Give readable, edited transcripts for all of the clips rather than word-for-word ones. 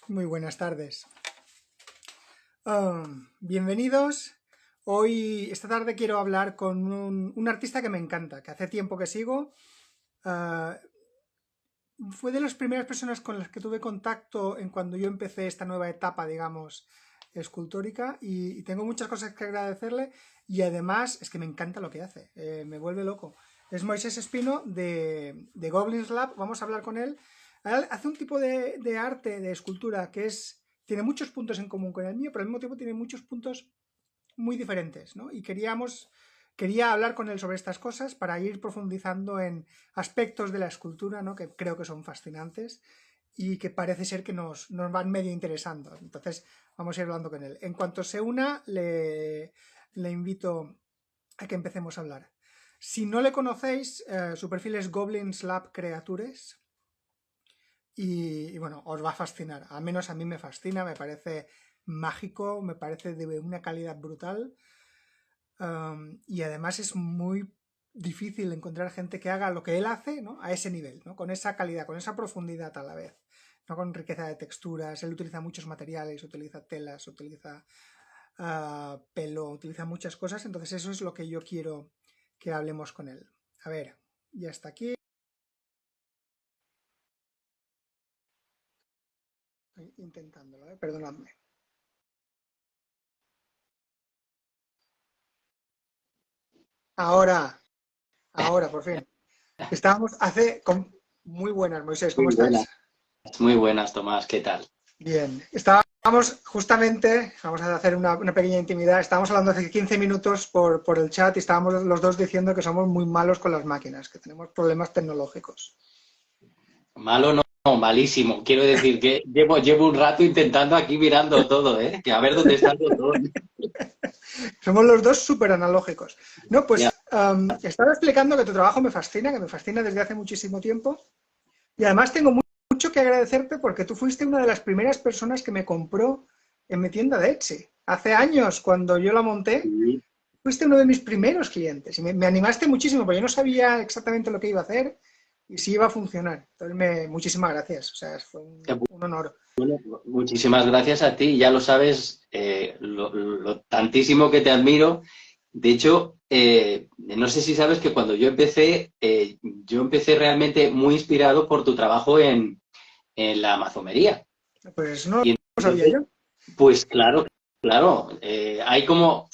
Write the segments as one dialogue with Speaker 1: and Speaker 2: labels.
Speaker 1: Muy buenas tardes. Bienvenidos. Esta tarde quiero hablar con un artista que me encanta, que hace tiempo que sigo. Fue de las primeras personas con las que tuve contacto en cuando yo empecé esta nueva etapa, digamos, escultórica, y tengo muchas cosas que agradecerle, y además es que me encanta lo que hace, me vuelve loco. Es Moisés Espino de Goblins Lab. Vamos a hablar con él. Hace un tipo de arte, de escultura, tiene muchos puntos en común con el mío, pero al mismo tiempo tiene muchos puntos muy diferentes, ¿no? Y quería hablar con él sobre estas cosas para ir profundizando en aspectos de la escultura, ¿no? Que creo que son fascinantes y que parece ser que nos van medio interesando. Entonces vamos a ir hablando con él. En cuanto se una, le invito a que empecemos a hablar. Si no le conocéis, su perfil es Goblins Lab Creatures. Y bueno, os va a fascinar. Al menos a mí me fascina, me parece mágico, me parece de una calidad brutal. Y además es muy difícil encontrar gente que haga lo que él hace, ¿no? A ese nivel, ¿no? Con esa calidad, con esa profundidad a la vez, no con riqueza de texturas. Él utiliza muchos materiales, utiliza telas, utiliza pelo, utiliza muchas cosas. Entonces eso es lo que yo quiero que hablemos con él. A ver, ya está aquí. Estoy intentándolo, perdonadme. Ahora, por fin. Estábamos Muy buenas, Moisés, ¿cómo
Speaker 2: Muy
Speaker 1: estás?
Speaker 2: buenas, muy buenas, Tomás, ¿qué tal?
Speaker 1: Bien. Estábamos justamente, vamos a hacer una pequeña intimidad, estábamos hablando hace 15 minutos por el chat y estábamos los dos diciendo que somos muy malos con las máquinas, que tenemos problemas tecnológicos.
Speaker 2: Malo no, malísimo. Quiero decir que llevo un rato intentando aquí mirando todo, ¿eh? Que a ver dónde está el botón.
Speaker 1: Somos los dos súper analógicos. No,
Speaker 2: Ya.
Speaker 1: pues estaba explicando que tu trabajo me fascina, que me fascina desde hace muchísimo tiempo. Y además tengo mucho que agradecerte porque tú fuiste una de las primeras personas que me compró en mi tienda de Etsy. Hace años, cuando yo la monté,
Speaker 2: Sí.
Speaker 1: fuiste uno de mis primeros clientes y me animaste muchísimo porque yo no sabía exactamente lo que iba a hacer y si iba a funcionar. Entonces, muchísimas gracias. O sea, fue un honor.
Speaker 2: Muchísimas gracias a ti. Ya lo sabes, lo tantísimo que te admiro. De hecho, no sé si sabes que cuando yo empecé realmente muy inspirado por tu trabajo en la mazomería.
Speaker 1: Pues no
Speaker 2: Y
Speaker 1: lo sabía
Speaker 2: entonces,
Speaker 1: yo.
Speaker 2: pues claro, claro. Hay como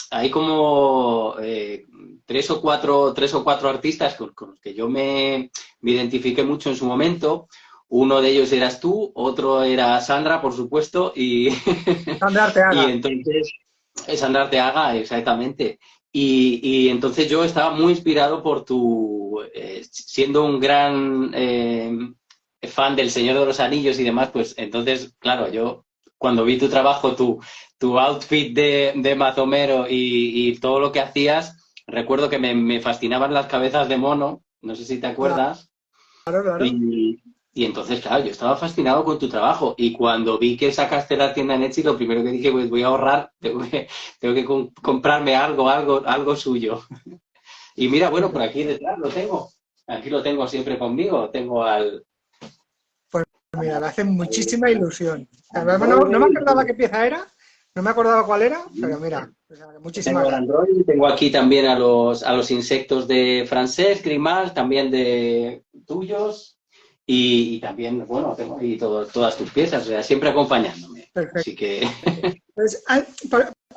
Speaker 2: tres o cuatro artistas con los que yo me identifiqué mucho en su momento. Uno de ellos eras tú, otro era Sandra, por supuesto, y,
Speaker 1: Sandra
Speaker 2: y
Speaker 1: Arteaga.
Speaker 2: entonces Sandra Arteaga, exactamente. Y entonces yo estaba muy inspirado por siendo un gran fan del Señor de los Anillos y demás, pues entonces, claro, yo cuando vi tu trabajo, tu outfit de mazomero y todo lo que hacías, recuerdo que me fascinaban las cabezas de mono, no sé si te acuerdas,
Speaker 1: Claro, claro.
Speaker 2: y entonces, claro, yo estaba fascinado con tu trabajo y cuando vi que sacaste la tienda en Etsy, lo primero que dije, pues voy a ahorrar, tengo que comprarme algo suyo. Y mira, bueno, por aquí detrás lo tengo. Aquí lo tengo siempre conmigo. Tengo
Speaker 1: Pues mira, me hace muchísima
Speaker 2: al
Speaker 1: ilusión. Además, no me acordaba
Speaker 2: Android.
Speaker 1: qué pieza era, no me acordaba cuál era, pero mira, pues, muchísimas
Speaker 2: Tengo al
Speaker 1: gracias.
Speaker 2: Android, tengo aquí también a los insectos de Francesc Grimal, también de tuyos, y también, bueno, tengo ahí todas tus piezas, o sea, siempre acompañándome.
Speaker 1: Perfecto.
Speaker 2: Así que,
Speaker 1: Pues,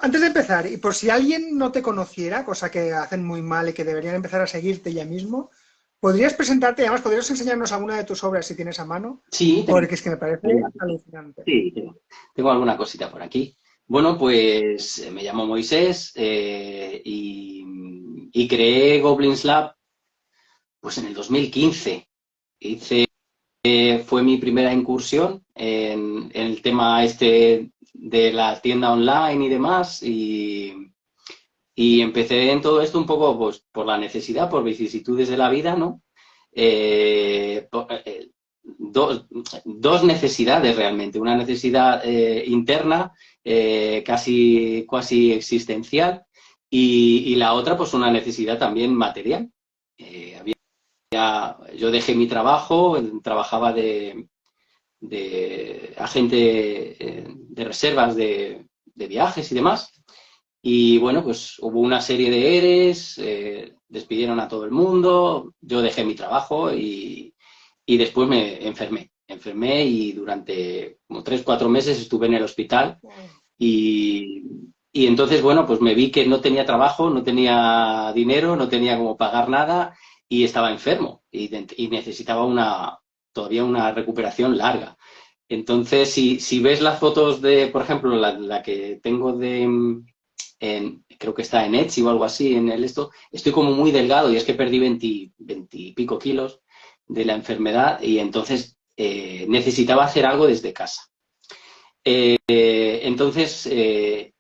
Speaker 1: antes de empezar, y por si alguien no te conociera, cosa que hacen muy mal y que deberían empezar a seguirte ya mismo, ¿podrías presentarte y además podrías enseñarnos alguna de tus obras si tienes a mano?
Speaker 2: sí,
Speaker 1: Porque es que me parece
Speaker 2: tengo,
Speaker 1: alucinante.
Speaker 2: sí, tengo alguna cosita por aquí. Bueno, pues me llamo Moisés y creé Goblins Lab pues en el 2015. Fue mi primera incursión en el tema este de la tienda online y demás y empecé en todo esto un poco pues, por la necesidad, por vicisitudes de la vida, ¿no? Eh, por- eh, dos, dos necesidades realmente, una necesidad interna casi existencial y la otra pues una necesidad también material. Yo dejé mi trabajo, trabajaba de agente de reservas de viajes y demás. Y bueno, pues hubo una serie de ERES, despidieron a todo el mundo, yo dejé mi trabajo y después me enfermé. Enfermé y durante como 3 o 4 meses estuve en el hospital y, y entonces, bueno, pues me vi que no tenía trabajo, no tenía dinero, no tenía cómo pagar nada y estaba enfermo y necesitaba todavía una recuperación larga. Entonces, si ves las fotos de, por ejemplo, la que tengo creo que está en Etsy o algo así, estoy como muy delgado y es que perdí 20 y pico kilos de la enfermedad y entonces necesitaba hacer algo desde casa. Entonces,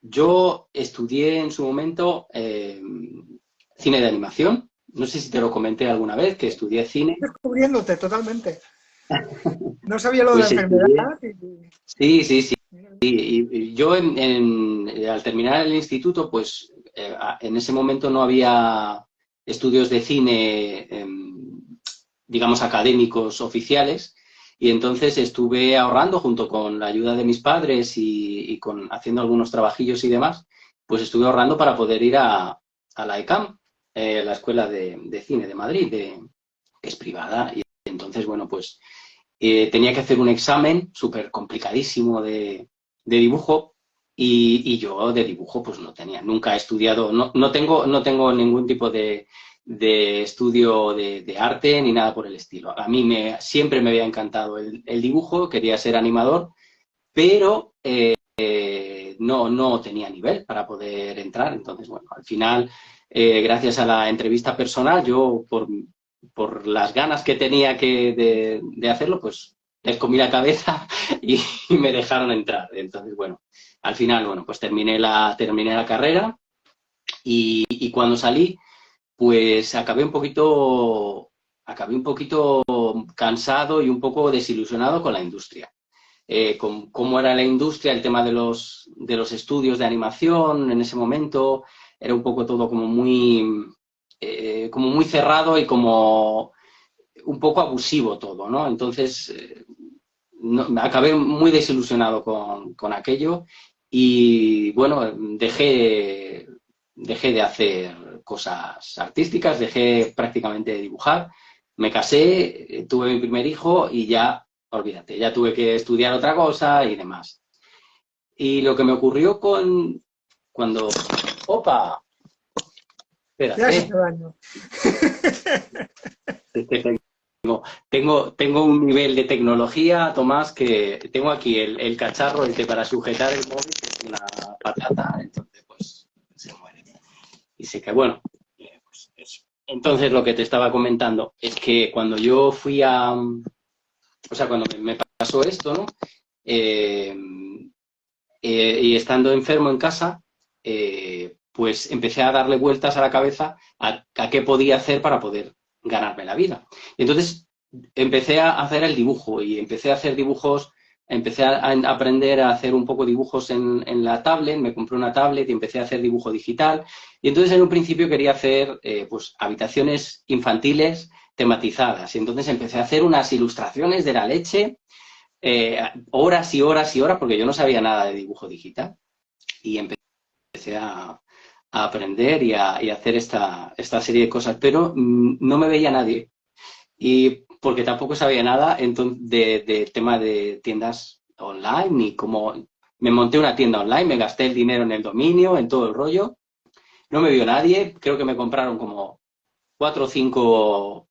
Speaker 2: yo estudié en su momento cine de animación. No sé si te lo comenté alguna vez, que estudié cine.
Speaker 1: Descubriéndote totalmente. No sabía lo de la
Speaker 2: Pues
Speaker 1: enfermedad.
Speaker 2: estudié. Sí, sí, sí. Y yo al terminar el instituto, pues en ese momento no había estudios de cine, digamos, académicos oficiales, y entonces estuve ahorrando junto con la ayuda de mis padres haciendo algunos trabajillos y demás, pues estuve ahorrando para poder ir a la ECAM, la Escuela de Cine de Madrid, que es privada, y entonces, bueno, pues tenía que hacer un examen súper complicadísimo de dibujo y yo de dibujo pues no tenía, nunca he estudiado, no tengo ningún tipo de estudio de arte ni nada por el estilo. A mí siempre me había encantado el dibujo, quería ser animador, pero no tenía nivel para poder entrar. Entonces, bueno, al final, gracias a la entrevista personal, yo por las ganas que tenía de hacerlo, pues les comí la cabeza y me dejaron entrar. Entonces, bueno, al final, bueno, pues terminé la carrera y cuando salí, pues acabé un poquito cansado y un poco desilusionado con la industria. Con cómo era la industria, el tema de los estudios de animación en ese momento, era un poco todo como muy cerrado y como un poco abusivo todo, ¿no? Entonces, acabé muy desilusionado con aquello y, bueno, dejé de hacer cosas artísticas, dejé prácticamente de dibujar, me casé, tuve mi primer hijo y ya, olvídate, ya tuve que estudiar otra cosa y demás. Y lo que me ocurrió cuando... ¡Opa!
Speaker 1: Ya has
Speaker 2: Espérate.
Speaker 1: hecho daño.
Speaker 2: Tengo un nivel de tecnología, Tomás, que tengo aquí el cacharro para sujetar el móvil, que es una patata, entonces pues se muere. Y sé que, bueno, pues eso. Entonces lo que te estaba comentando es que cuando yo o sea, cuando me pasó esto, ¿no? Eh, y estando enfermo en casa, pues empecé a darle vueltas a la cabeza a qué podía hacer para poder ganarme la vida. Entonces empecé a hacer el dibujo y empecé a hacer dibujos, empecé a aprender a hacer un poco dibujos en la tablet, me compré una tablet y empecé a hacer dibujo digital. Y entonces en un principio quería hacer pues habitaciones infantiles tematizadas. Y entonces empecé a hacer unas ilustraciones de la leche, horas y horas y horas, porque yo no sabía nada de dibujo digital. Y empecé a aprender y a hacer esta serie de cosas, pero no me veía nadie. Y porque tampoco sabía nada de tema de tiendas online, ni cómo me monté una tienda online, me gasté el dinero en el dominio, en todo el rollo. No me vio nadie, creo que me compraron como cuatro o cinco,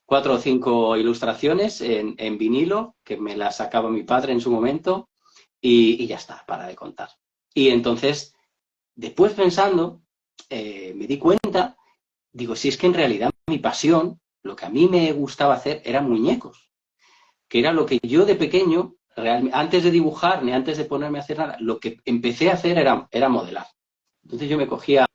Speaker 2: cuatro o cinco ilustraciones en vinilo, que me las sacaba mi padre en su momento, y ya está, para de contar. Y entonces, después pensando, me di cuenta, digo, si es que en realidad mi pasión, lo que a mí me gustaba hacer eran muñecos, que era lo que yo de pequeño, antes de dibujar ni antes de ponerme a hacer nada, lo que empecé a hacer era modelar. Entonces yo me cogía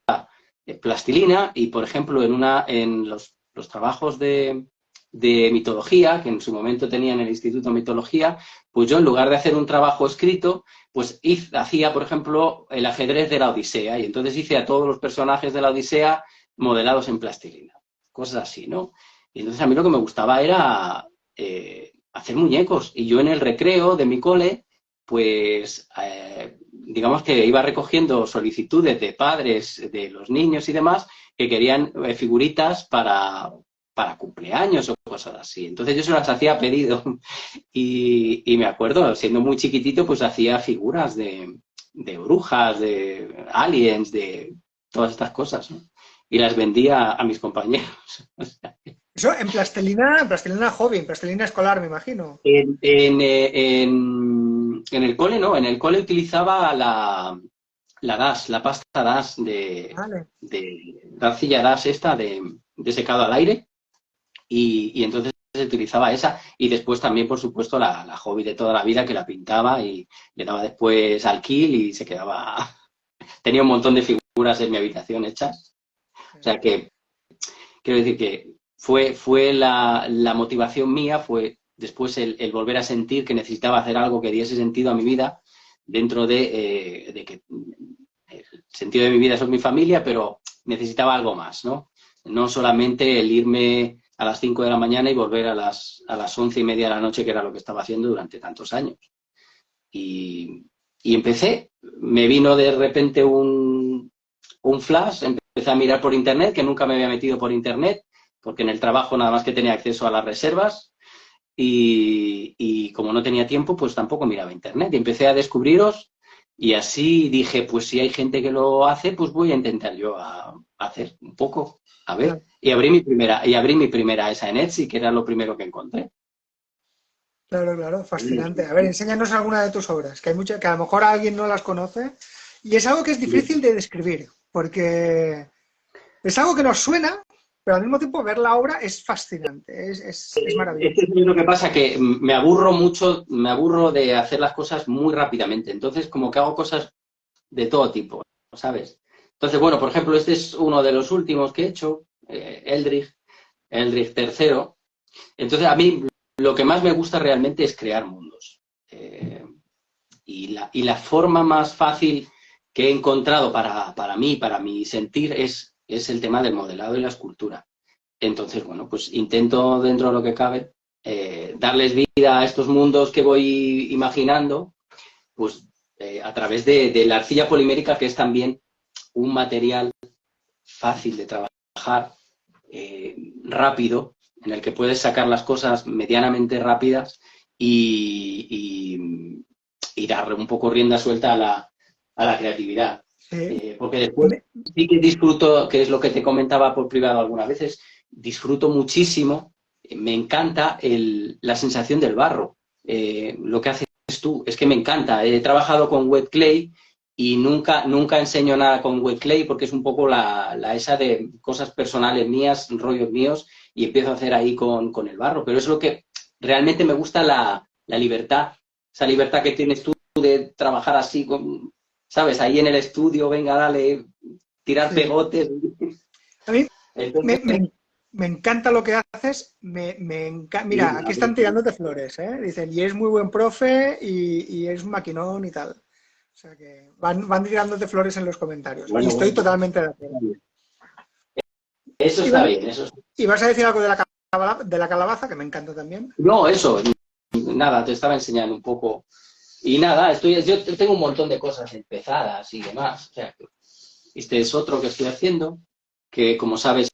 Speaker 2: plastilina y, por ejemplo, en los trabajos de mitología, que en su momento tenía en el Instituto de Mitología, pues yo en lugar de hacer un trabajo escrito, pues hacía, por ejemplo, el ajedrez de la Odisea, y entonces hice a todos los personajes de la Odisea modelados en plastilina, cosas así, ¿no? Y entonces a mí lo que me gustaba era hacer muñecos. Y yo en el recreo de mi cole, pues, digamos que iba recogiendo solicitudes de padres de los niños y demás que querían figuritas para cumpleaños o cosas así. Entonces yo se las hacía a pedido y me acuerdo, siendo muy chiquitito, pues hacía figuras de brujas, de aliens, de todas estas cosas, ¿no? Y las vendía a mis compañeros.
Speaker 1: Eso en plastilina hobby, en plastilina escolar, me imagino.
Speaker 2: En el cole no, en el cole utilizaba la DAS, la pasta DAS
Speaker 1: Vale.
Speaker 2: la arcilla DAS esta de secado al aire y entonces se utilizaba esa y después también, por supuesto, la hobby de toda la vida que la pintaba y le daba después alquil y se quedaba... Tenía un montón de figuras en mi habitación hechas. O sea que, quiero decir que fue la motivación mía, fue después el volver a sentir que necesitaba hacer algo que diese sentido a mi vida dentro de que el sentido de mi vida es mi familia, pero necesitaba algo más, ¿no? No solamente el irme a las 5 de la mañana y volver a las 11:30 de la noche, que era lo que estaba haciendo durante tantos años. Y empecé, me vino de repente un flash, empecé a mirar por internet, que nunca me había metido por internet, porque en el trabajo nada más que tenía acceso a las reservas y como no tenía tiempo, pues tampoco miraba internet. Y empecé a descubriros y así dije, pues si hay gente que lo hace, pues voy a intentar yo a hacer un poco, a ver.
Speaker 1: Claro,
Speaker 2: Y abrí mi primera esa en Etsy, que era lo primero que encontré.
Speaker 1: claro, claro, fascinante. A ver, enséñanos alguna de tus obras, que hay muchas, que a lo mejor alguien no las conoce. Y es algo que es difícil de describir, porque es algo que nos suena, pero al mismo tiempo ver la obra es fascinante, es maravilloso.
Speaker 2: Es lo que pasa, que me aburro mucho, me aburro de hacer las cosas muy rápidamente. Entonces, como que hago cosas de todo tipo, ¿sabes? Entonces, bueno, por ejemplo, este es uno de los últimos que he hecho, Eldritch tercero. Entonces, a mí lo que más me gusta realmente es crear mundos. Y la forma más fácil que he encontrado para mí, para mi sentir, es el tema del modelado y la escultura. Entonces, bueno, pues intento, dentro de lo que cabe, darles vida a estos mundos que voy imaginando, pues a través de la arcilla polimérica, que es también un material fácil de trabajar, rápido, en el que puedes sacar las cosas medianamente rápidas y dar un poco rienda suelta a la creatividad.
Speaker 1: Sí.
Speaker 2: Porque después sí que disfruto, que es lo que te comentaba por privado algunas veces, disfruto muchísimo, me encanta la sensación del barro, lo que haces tú, es que me encanta. He trabajado con wet clay y nunca enseño nada con wet clay porque es un poco esa de cosas personales mías, rollos míos, y empiezo a hacer ahí con el barro. Pero es lo que realmente me gusta, la libertad, esa libertad que tienes tú de trabajar así, ¿sabes? Ahí en el estudio, venga, dale, tirar
Speaker 1: Sí.
Speaker 2: pegotes.
Speaker 1: A mí me,
Speaker 2: Entonces,
Speaker 1: me- me encanta lo que haces. Mira, aquí están tirándote flores, ¿eh? Dicen, y es muy buen profe y es un maquinón y tal. O sea que van tirándote flores en los comentarios. Y
Speaker 2: bueno,
Speaker 1: estoy
Speaker 2: bueno,
Speaker 1: totalmente de acuerdo.
Speaker 2: eso
Speaker 1: Y,
Speaker 2: está
Speaker 1: va-
Speaker 2: bien, eso.
Speaker 1: y vas a decir algo de la calabaza, que me encanta también.
Speaker 2: No, eso, nada, te estaba enseñando un poco. Y nada, yo tengo un montón de cosas empezadas y demás. O sea, este es otro que estoy haciendo, que como sabes,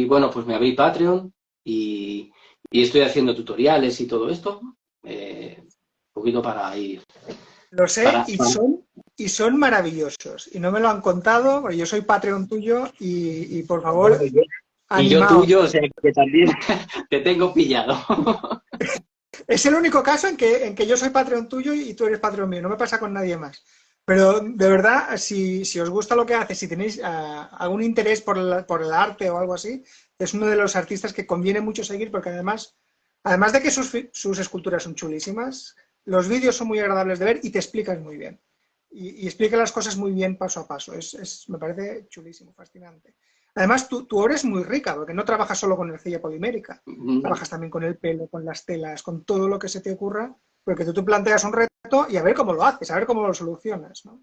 Speaker 2: bueno, pues me abrí Patreon y estoy haciendo tutoriales y todo esto, un poquito para ir,
Speaker 1: Lo sé y son maravillosos. Y no me lo han contado, porque yo soy Patreon tuyo y por favor,
Speaker 2: y yo
Speaker 1: animaos.
Speaker 2: tuyo, o sea, que también te tengo pillado.
Speaker 1: Es el único caso en que yo soy Patreon tuyo y tú eres Patreon mío. No me pasa con nadie más. Pero de verdad, si os gusta lo que haces, si tenéis algún interés por el arte o algo así, es uno de los artistas que conviene mucho seguir porque además de que sus esculturas son chulísimas, los vídeos son muy agradables de ver y te explicas muy bien. Y explica las cosas muy bien paso a paso. Me parece chulísimo, fascinante. Además, tu obra es muy rica, porque no trabajas solo con arcilla polimérica, trabajas también con el pelo, con las telas, con todo lo que se te ocurra, porque tú te planteas un reto y a ver cómo lo haces, a ver cómo lo solucionas, ¿no?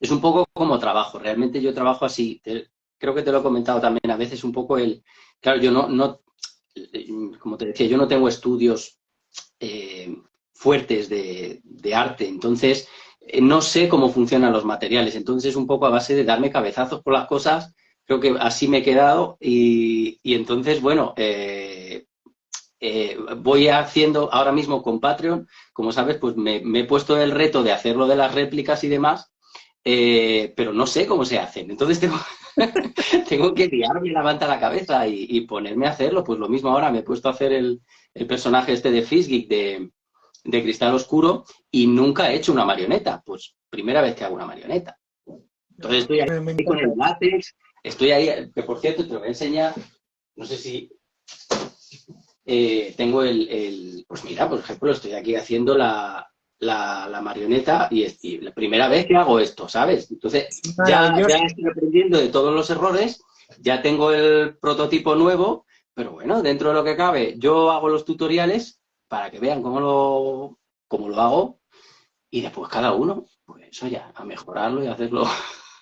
Speaker 2: Es un poco como trabajo, realmente yo trabajo así. Creo que te lo he comentado también a veces un poco claro, yo no como te decía, yo no tengo estudios fuertes de arte, entonces no sé cómo funcionan los materiales, entonces un poco a base de darme cabezazos por las cosas, creo que así me he quedado y entonces, bueno, voy haciendo ahora mismo con Patreon, como sabes, pues me he puesto el reto de hacerlo de las réplicas y demás, pero no sé cómo se hacen, entonces tengo que liarme la manta a la cabeza y ponerme a hacerlo, pues lo mismo ahora me he puesto a hacer el personaje este de Fizzgeek de Cristal Oscuro y nunca he hecho una marioneta, pues primera vez que hago una marioneta. Entonces estoy ahí
Speaker 1: Me
Speaker 2: con
Speaker 1: encanta.
Speaker 2: el látex, estoy ahí, que por cierto te lo voy a enseñar, no sé si tengo pues mira, por ejemplo, estoy aquí haciendo la marioneta y la primera vez que hago esto, ¿sabes? Entonces
Speaker 1: Es
Speaker 2: ya
Speaker 1: maravilloso.
Speaker 2: estoy aprendiendo de todos los errores, ya tengo el prototipo nuevo, pero bueno, dentro de lo que cabe, yo hago los tutoriales para que vean cómo lo hago y después cada uno, pues eso ya, a mejorarlo y hacerlo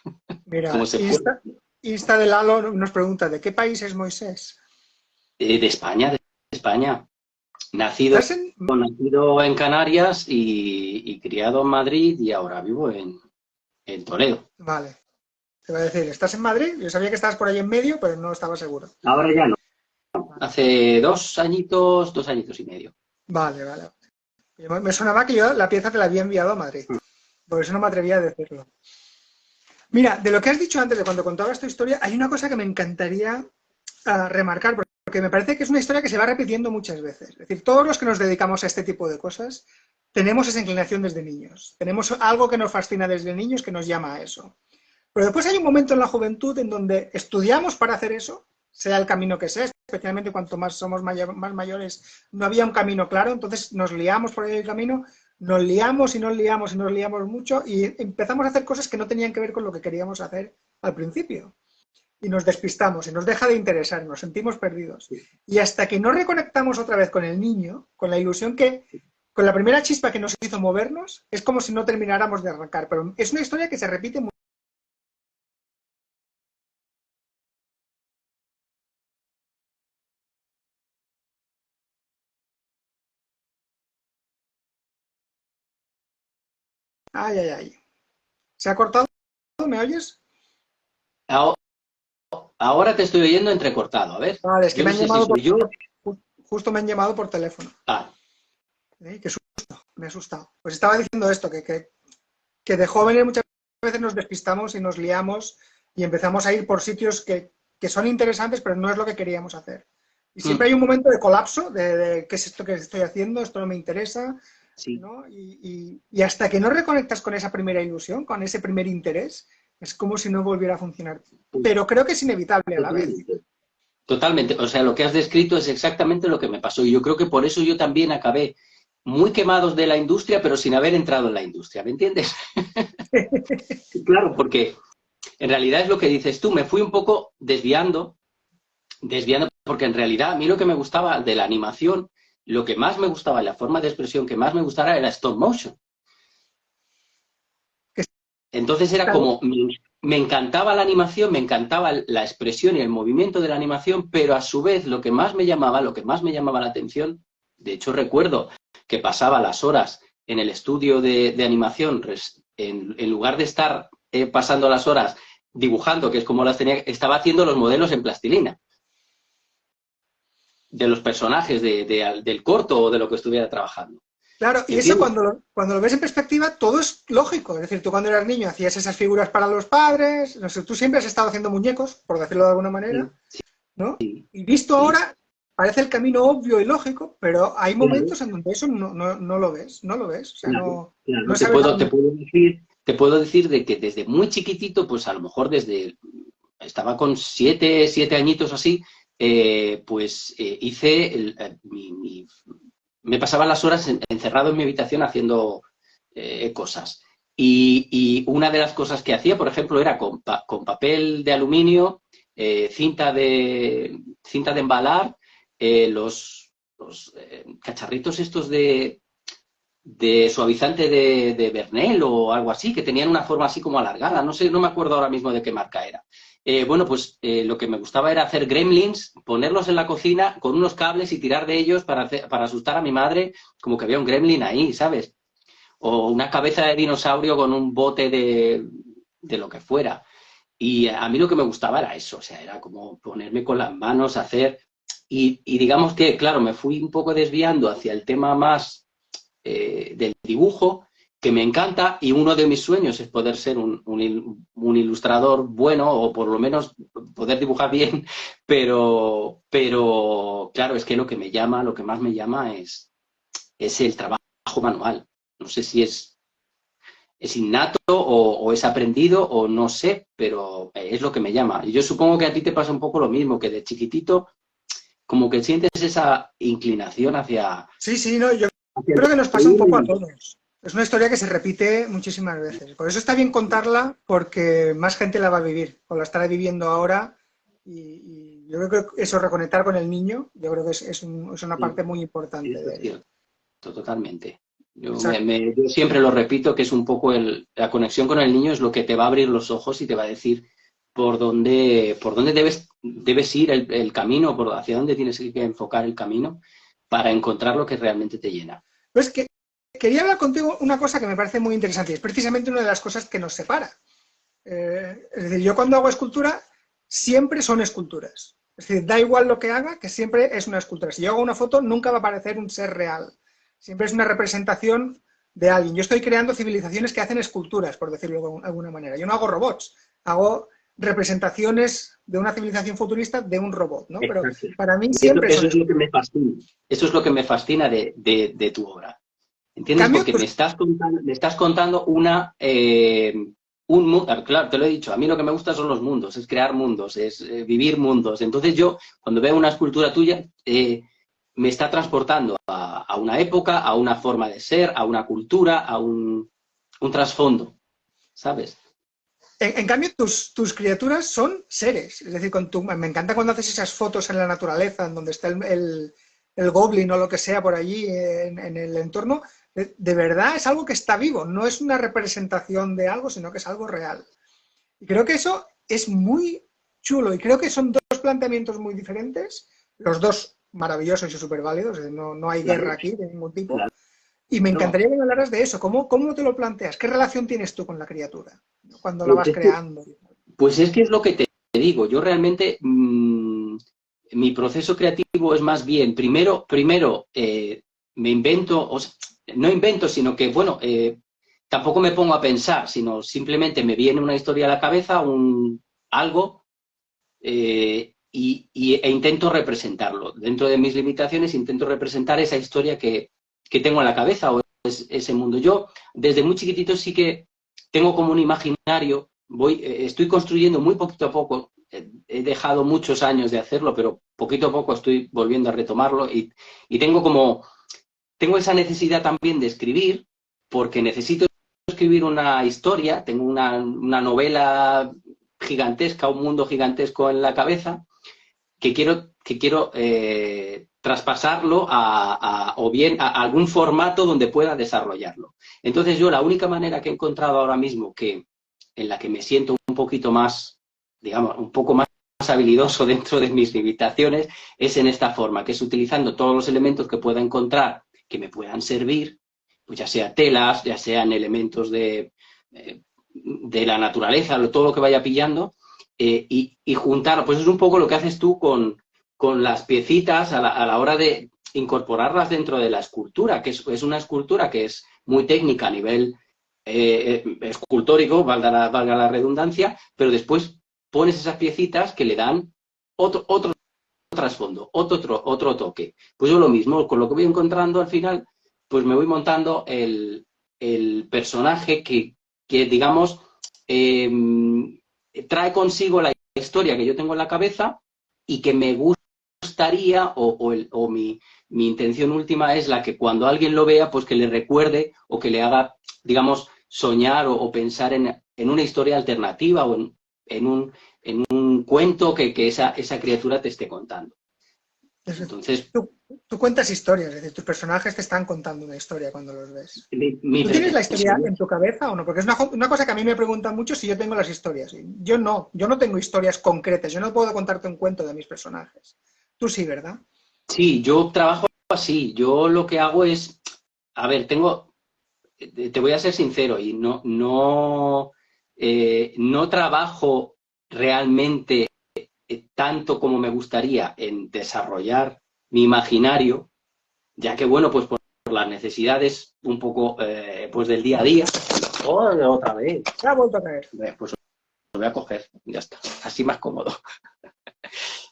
Speaker 2: como
Speaker 1: Mira,
Speaker 2: se puede.
Speaker 1: Insta de Lalo nos pregunta, ¿de qué país es Moisés?
Speaker 2: De España, de España.
Speaker 1: ¿Estás
Speaker 2: Nacido,
Speaker 1: en...?
Speaker 2: nacido en Canarias y criado en Madrid y ahora vivo en Toledo.
Speaker 1: Vale, te voy a decir, ¿estás en Madrid? Yo sabía que estabas por ahí en medio, pero no estaba seguro.
Speaker 2: Ahora ya no.
Speaker 1: Vale,
Speaker 2: Hace 2 añitos y medio.
Speaker 1: vale. Vale. Me sonaba que yo la pieza te la había enviado a Madrid, por eso no me atrevía a decirlo. Mira, de lo que has dicho antes, de cuando contabas tu historia, hay una cosa que me encantaría remarcar, porque me parece que es una historia que se va repitiendo muchas veces. Es decir, todos los que nos dedicamos a este tipo de cosas tenemos esa inclinación desde niños. Tenemos algo que nos fascina desde niños que nos llama a eso. Pero después hay un momento en la juventud en donde estudiamos para hacer eso, sea el camino que sea, especialmente cuanto más somos más mayores, no había un camino claro, entonces nos liamos por el camino, nos liamos y nos liamos y nos liamos mucho y empezamos a hacer cosas que no tenían que ver con lo que queríamos hacer al principio. Y nos despistamos y nos deja de interesar, nos sentimos perdidos. Y hasta que no reconectamos otra vez con el niño, con la ilusión que, con la primera chispa que nos hizo movernos, es como si no termináramos de arrancar. Pero es una historia que se repite mucho. Ay, ay, ay. ¿Se ha cortado? ¿Me oyes?
Speaker 2: Ahora, ahora te estoy oyendo entrecortado. A ver,
Speaker 1: Vale, es que
Speaker 2: yo
Speaker 1: me
Speaker 2: no
Speaker 1: han
Speaker 2: sé si
Speaker 1: llamado
Speaker 2: soy yo.
Speaker 1: justo me han llamado por teléfono.
Speaker 2: Ah,
Speaker 1: Qué susto, me he asustado. Pues estaba diciendo esto, que de jóvenes muchas veces nos despistamos y nos liamos y empezamos a ir por sitios que son interesantes, pero no es lo que queríamos hacer. Y siempre
Speaker 2: mm,
Speaker 1: hay un momento de colapso, de qué es esto que estoy haciendo, esto no me interesa,
Speaker 2: sí.
Speaker 1: ¿no? Y hasta que no reconectas con esa primera ilusión, con ese primer interés, es como si no volviera a funcionar.
Speaker 2: Pues,
Speaker 1: Pero creo que es inevitable a la vez.
Speaker 2: totalmente. Totalmente. O sea, lo que has descrito es exactamente lo que me pasó. Y yo creo que por eso yo también acabé muy quemados de la industria, pero sin haber entrado en la industria. ¿Me entiendes? Claro, porque en realidad es lo que dices tú. Me fui un poco desviando, porque en realidad a mí lo que me gustaba de la animación, lo que más me gustaba, la forma de expresión que más me gustaba era stop motion. Entonces era como, me encantaba la animación, me encantaba la expresión y el movimiento de la animación, pero a su vez lo que más me llamaba, la atención, de hecho recuerdo que pasaba las horas en el estudio de animación, en lugar de estar pasando las horas dibujando, que es como las tenía, estaba haciendo los modelos en plastilina de los personajes del corto o de lo que estuviera trabajando.
Speaker 1: Claro, y eso
Speaker 2: ¿Entiendes?
Speaker 1: cuando lo ves en perspectiva, todo es lógico. Es decir, tú cuando eras niño hacías esas figuras para los padres, no sé, tú siempre has estado haciendo muñecos, por decirlo de alguna manera,
Speaker 2: Sí,
Speaker 1: ¿no?
Speaker 2: sí,
Speaker 1: Y visto
Speaker 2: sí,
Speaker 1: ahora, parece el camino obvio y lógico, pero hay
Speaker 2: claro.
Speaker 1: momentos en donde eso no lo ves, no lo ves, o sea,
Speaker 2: Claro,
Speaker 1: no
Speaker 2: claro. Te
Speaker 1: sabes a
Speaker 2: puedo, te
Speaker 1: dónde.
Speaker 2: puedo decir, te puedo decir de que desde muy chiquitito, pues a lo mejor estaba con 7 añitos así, pues hice, me pasaba las horas encerrado en mi habitación haciendo cosas. Y una de las cosas que hacía, por ejemplo, era con papel de aluminio, cinta de embalar, los cacharritos estos de suavizante de Bernel o algo así, que tenían una forma así como alargada. No sé, no me acuerdo ahora mismo de qué marca era. bueno, pues lo que me gustaba era hacer gremlins, ponerlos en la cocina con unos cables y tirar de ellos para asustar a mi madre, como que había un gremlin ahí, ¿sabes? O una cabeza de dinosaurio con un bote de lo que fuera. Y a mí lo que me gustaba era eso, o sea, era como ponerme con las manos, hacer... Y digamos que, claro, me fui un poco desviando hacia el tema más del dibujo, que me encanta, y uno de mis sueños es poder ser un ilustrador bueno, o por lo menos poder dibujar bien, pero claro, es que lo que me llama, lo que más me llama es el trabajo manual. No sé si es innato o es aprendido o no sé, pero es lo que me llama. Y yo supongo que a ti te pasa un poco lo mismo, que de chiquitito como que sientes esa inclinación
Speaker 1: Sí, sí, no, yo
Speaker 2: hacia
Speaker 1: creo
Speaker 2: el
Speaker 1: que nos pasa un poco a
Speaker 2: dibujo.
Speaker 1: todos. Es una historia que se repite muchísimas veces. Por eso está bien contarla, porque más gente la va a vivir, o la estará viviendo ahora. Y yo creo que eso, reconectar con el niño, yo creo que es una parte muy importante
Speaker 2: Eso
Speaker 1: de
Speaker 2: es
Speaker 1: él.
Speaker 2: cierto, totalmente.
Speaker 1: Exacto.
Speaker 2: Yo siempre lo repito, que es un poco la conexión con el niño es lo que te va a abrir los ojos y te va a decir por dónde debes ir el camino, hacia dónde tienes que enfocar el camino para encontrar lo que realmente te llena.
Speaker 1: Pues que quería hablar contigo una cosa que me parece muy interesante, y es precisamente una de las cosas que nos separa. Es decir, yo cuando hago escultura, siempre son esculturas. Es decir, da igual lo que haga, que siempre es una escultura. Si yo hago una foto, nunca va a parecer un ser real. Siempre es una representación de alguien. Yo estoy creando civilizaciones que hacen esculturas, por decirlo de alguna manera. Yo no hago robots, hago representaciones de una civilización futurista de un robot, ¿no? Pero
Speaker 2: Exacto.
Speaker 1: para mí
Speaker 2: Eso,
Speaker 1: siempre
Speaker 2: eso
Speaker 1: son
Speaker 2: es lo que me
Speaker 1: esculturas.
Speaker 2: fascina. Eso es lo que me fascina de tu obra.
Speaker 1: En
Speaker 2: ¿Entiendes?
Speaker 1: cambio,
Speaker 2: Porque me estás contando claro, te lo he dicho, a mí lo que me gusta son los mundos, es crear mundos, es vivir mundos. Entonces yo, cuando veo una escultura tuya, me está transportando a una época, a una forma de ser, a una cultura, a un trasfondo, ¿sabes?
Speaker 1: en cambio, tus criaturas son seres. Es decir, me encanta cuando haces esas fotos en la naturaleza, en donde está el goblin o lo que sea por allí en el entorno. De verdad es algo que está vivo, no es una representación de algo, sino que es algo real. Y creo que eso es muy chulo y creo que son dos planteamientos muy diferentes, los dos maravillosos y súper válidos, no, no hay
Speaker 2: Claro,
Speaker 1: guerra aquí de ningún tipo.
Speaker 2: claro.
Speaker 1: Y me encantaría que me hablaras de eso. ¿Cómo te lo planteas? ¿Qué relación tienes tú con la criatura cuando la
Speaker 2: Pues
Speaker 1: vas
Speaker 2: es que,
Speaker 1: creando?
Speaker 2: pues es que es lo que te digo. Yo realmente, mi proceso creativo es más bien, primero me invento, no invento, sino que, bueno, tampoco me pongo a pensar, sino simplemente me viene una historia a la cabeza, algo, e intento representarlo. Dentro de mis limitaciones intento representar esa historia que tengo en la cabeza o ese mundo. Yo, desde muy chiquitito, sí que tengo como un imaginario, estoy construyendo muy poquito a poco, he dejado muchos años de hacerlo, pero poquito a poco estoy volviendo a retomarlo y tengo esa necesidad también de escribir, porque necesito escribir una historia, tengo una novela gigantesca, un mundo gigantesco en la cabeza, que quiero traspasarlo o bien a algún formato donde pueda desarrollarlo. Entonces yo la única manera que he encontrado ahora mismo en la que me siento un poquito más, digamos, un poco más habilidoso dentro de mis limitaciones es en esta forma, que es utilizando todos los elementos que pueda encontrar que me puedan servir, pues ya sea telas, ya sean elementos de la naturaleza, todo lo que vaya pillando, y juntar, pues es un poco lo que haces tú con las piecitas a la hora de incorporarlas dentro de la escultura, que es una escultura que es muy técnica a nivel escultórico, valga la redundancia, pero después pones esas piecitas que le dan otro trasfondo, otro toque. Pues yo lo mismo, con lo que voy encontrando al final, pues me voy montando el personaje que digamos, eh, trae consigo la historia que yo tengo en la cabeza y que me gustaría, o mi intención última es la que cuando alguien lo vea, pues que le recuerde o que le haga, digamos, soñar o pensar en una historia alternativa o en un cuento que esa criatura te esté contando. Entonces,
Speaker 1: tú cuentas historias, es decir, tus personajes te están contando una historia cuando los ves.
Speaker 2: mi
Speaker 1: ¿Tú tienes la historia
Speaker 2: pretensión.
Speaker 1: en tu cabeza o no? Porque es una cosa que a mí me preguntan mucho si yo tengo las historias. Yo no tengo historias concretas, yo no puedo contarte un cuento de mis personajes. Tú sí, ¿verdad?
Speaker 2: Sí, yo trabajo así. Yo lo que hago es, a ver, te voy a ser sincero y no trabajo realmente tanto como me gustaría en desarrollar mi imaginario, ya que, bueno, pues por las necesidades un poco pues del día a día. Oh, otra vez.
Speaker 1: Se ha vuelto a caer.
Speaker 2: Pues lo voy a coger, ya está, así más cómodo.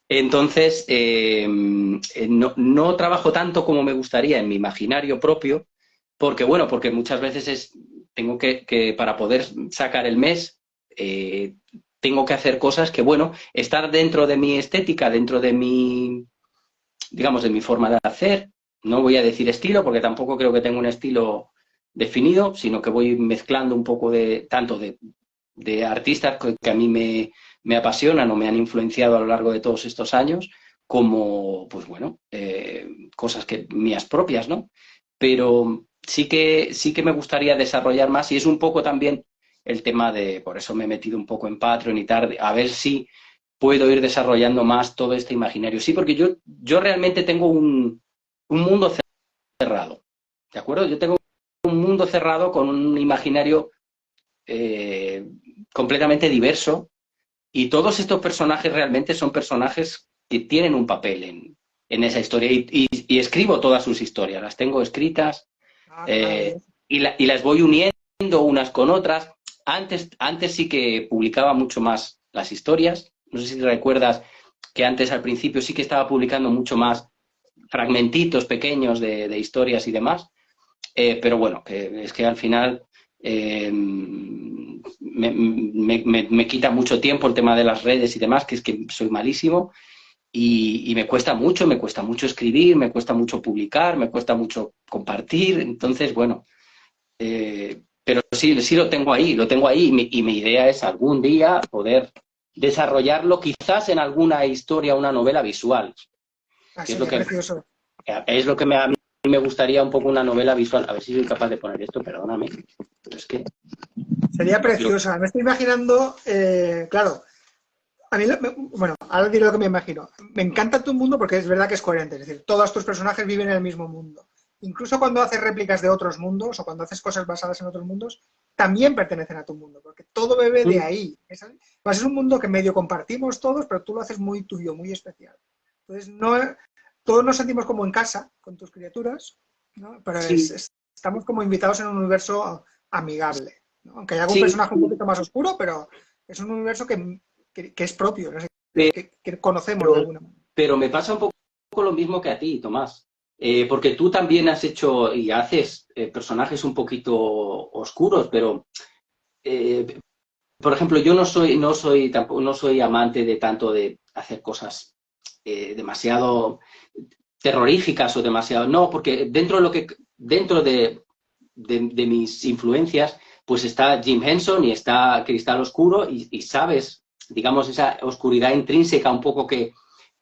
Speaker 2: Entonces, no trabajo tanto como me gustaría en mi imaginario propio, porque, bueno, porque muchas veces tengo que para poder sacar el mes, tengo que hacer cosas que, bueno, estar dentro de mi estética, dentro de mi, digamos, de mi forma de hacer. No voy a decir estilo, porque tampoco creo que tenga un estilo definido, sino que voy mezclando un poco de tanto de artistas que a mí me apasionan o me han influenciado a lo largo de todos estos años, como, pues bueno, cosas mías propias, ¿no? Pero sí que me gustaría desarrollar más y es un poco también el tema por eso me he metido un poco en Patreon y tal, a ver si puedo ir desarrollando más todo este imaginario. Sí, porque yo realmente tengo un mundo cerrado, ¿de acuerdo? Yo tengo un mundo cerrado con un imaginario eh, completamente diverso y todos estos personajes realmente son personajes que tienen un papel en esa historia y escribo todas sus historias, las tengo escritas
Speaker 1: Ah, qué
Speaker 2: eh,
Speaker 1: maravilloso.
Speaker 2: y las voy uniendo unas con otras. Antes sí que publicaba mucho más las historias, no sé si recuerdas que antes al principio sí que estaba publicando mucho más fragmentitos pequeños de historias y demás, pero bueno, que es que al final me quita mucho tiempo el tema de las redes y demás, que es que soy malísimo y me cuesta mucho escribir, me cuesta mucho publicar, me cuesta mucho compartir, entonces bueno, pero sí lo tengo ahí y mi idea es algún día poder desarrollarlo quizás en alguna historia, una novela visual,
Speaker 1: Ah,
Speaker 2: que es lo
Speaker 1: sería
Speaker 2: que
Speaker 1: precioso.
Speaker 2: a mí me gustaría un poco una novela visual. A ver si soy capaz de poner esto, perdóname. Pero es que
Speaker 1: Sería
Speaker 2: lo,
Speaker 1: preciosa. Me estoy imaginando, claro, a mí, bueno, ahora diré lo que me imagino. Me encanta tu mundo porque es verdad que es coherente. Es decir, todos tus personajes viven en el mismo mundo. Incluso cuando haces réplicas de otros mundos o cuando haces cosas basadas en otros mundos, también pertenecen a tu mundo, porque todo bebe de ahí. Es un mundo que medio compartimos todos, pero tú lo haces muy tuyo, muy especial. Entonces, no, todos nos sentimos como en casa con tus criaturas, ¿no? Pero
Speaker 2: sí,
Speaker 1: estamos como invitados en un universo amigable, ¿no? Aunque hay algún
Speaker 2: sí,
Speaker 1: personaje un poquito más oscuro, pero es un universo que es propio, no sé, que conocemos de
Speaker 2: pero,
Speaker 1: alguna manera.
Speaker 2: pero me pasa un poco lo mismo que a ti, Tomás. Porque tú también has hecho y haces personajes un poquito oscuros, pero eh, por ejemplo, yo no soy amante de tanto de hacer cosas demasiado terroríficas o demasiado. No, porque dentro de mis influencias, pues está Jim Henson y está Cristal Oscuro, y sabes, digamos, esa oscuridad intrínseca un poco que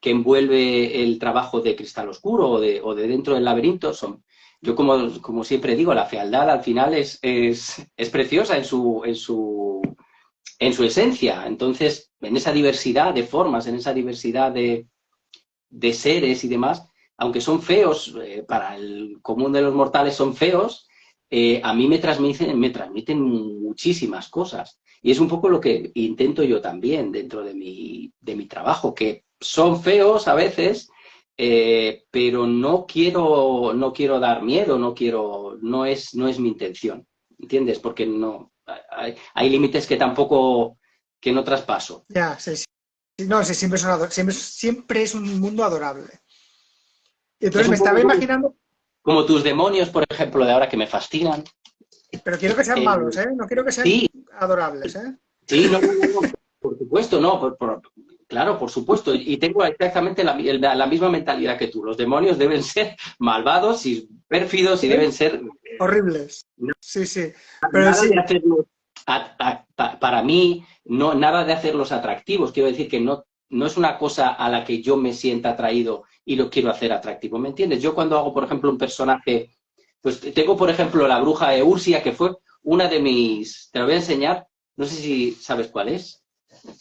Speaker 2: envuelve el trabajo de Cristal Oscuro o de Dentro del Laberinto. Yo, como siempre digo, la fealdad al final es preciosa en su esencia. Entonces, en esa diversidad de formas, en esa diversidad de seres y demás, aunque son feos, para el común de los mortales son feos, a mí me transmiten muchísimas cosas. Y es un poco lo que intento yo también dentro de mi trabajo, que son feos a veces, pero no quiero dar miedo, no es mi intención, ¿entiendes? Porque no, hay límites que no traspaso.
Speaker 1: Ya, sí, sí. No, sí, siempre es un mundo adorable. Y
Speaker 2: Es
Speaker 1: entonces me
Speaker 2: un
Speaker 1: estaba
Speaker 2: poco
Speaker 1: imaginando,
Speaker 2: como tus demonios, por ejemplo, de ahora que me fascinan.
Speaker 1: pero quiero que sean
Speaker 2: Eh,
Speaker 1: malos, ¿eh? No quiero que sean
Speaker 2: sí,
Speaker 1: adorables, ¿eh?
Speaker 2: sí, no, no, no, no, por supuesto, no, claro, por supuesto. Y tengo exactamente la misma mentalidad que tú. Los demonios deben ser malvados y pérfidos y deben ser
Speaker 1: Horribles. Sí, sí. Pero
Speaker 2: nada
Speaker 1: sí,
Speaker 2: de hacerlos, para mí, no, nada de hacerlos atractivos. Quiero decir que no. no es una cosa a la que yo me sienta atraído y lo quiero hacer atractivo, ¿me entiendes? Yo cuando hago, por ejemplo, un personaje, pues tengo, por ejemplo, la bruja Eursia, que fue una de mis, te lo voy a enseñar, no sé si sabes cuál es.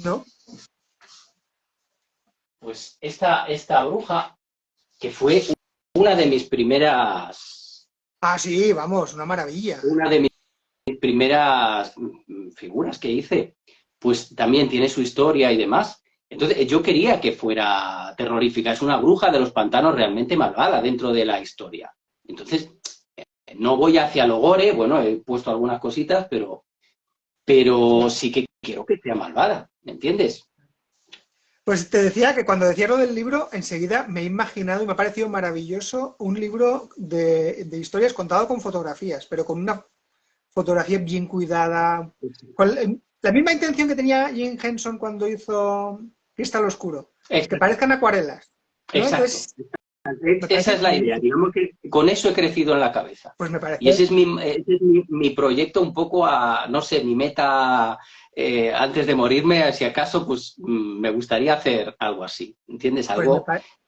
Speaker 1: ¿No?
Speaker 2: Pues esta bruja, que fue una de mis primeras,
Speaker 1: Ah, sí, vamos, una maravilla.
Speaker 2: una de mis primeras figuras que hice, pues también tiene su historia y demás. Entonces, yo quería que fuera terrorífica. Es una bruja de los pantanos realmente malvada dentro de la historia. Entonces, no voy hacia lo gore, bueno, he puesto algunas cositas, pero sí que quiero que sea malvada, ¿me entiendes?
Speaker 1: Pues te decía que cuando decía lo del libro, enseguida me he imaginado y me ha parecido maravilloso un libro de historias contado con fotografías, pero con una fotografía bien cuidada, con la misma intención que tenía Jim Henson cuando hizo Cristal Oscuro, que
Speaker 2: Exacto,
Speaker 1: parezcan acuarelas, ¿no?
Speaker 2: exacto.
Speaker 1: Entonces, me
Speaker 2: Esa
Speaker 1: parece
Speaker 2: es la idea,
Speaker 1: magnífico.
Speaker 2: digamos que con eso he crecido en la cabeza.
Speaker 1: Pues me
Speaker 2: Y
Speaker 1: parece,
Speaker 2: ese es mi proyecto un poco a, no sé, mi meta antes de morirme, si acaso, pues me gustaría hacer algo así, ¿entiendes?
Speaker 1: pues
Speaker 2: Algo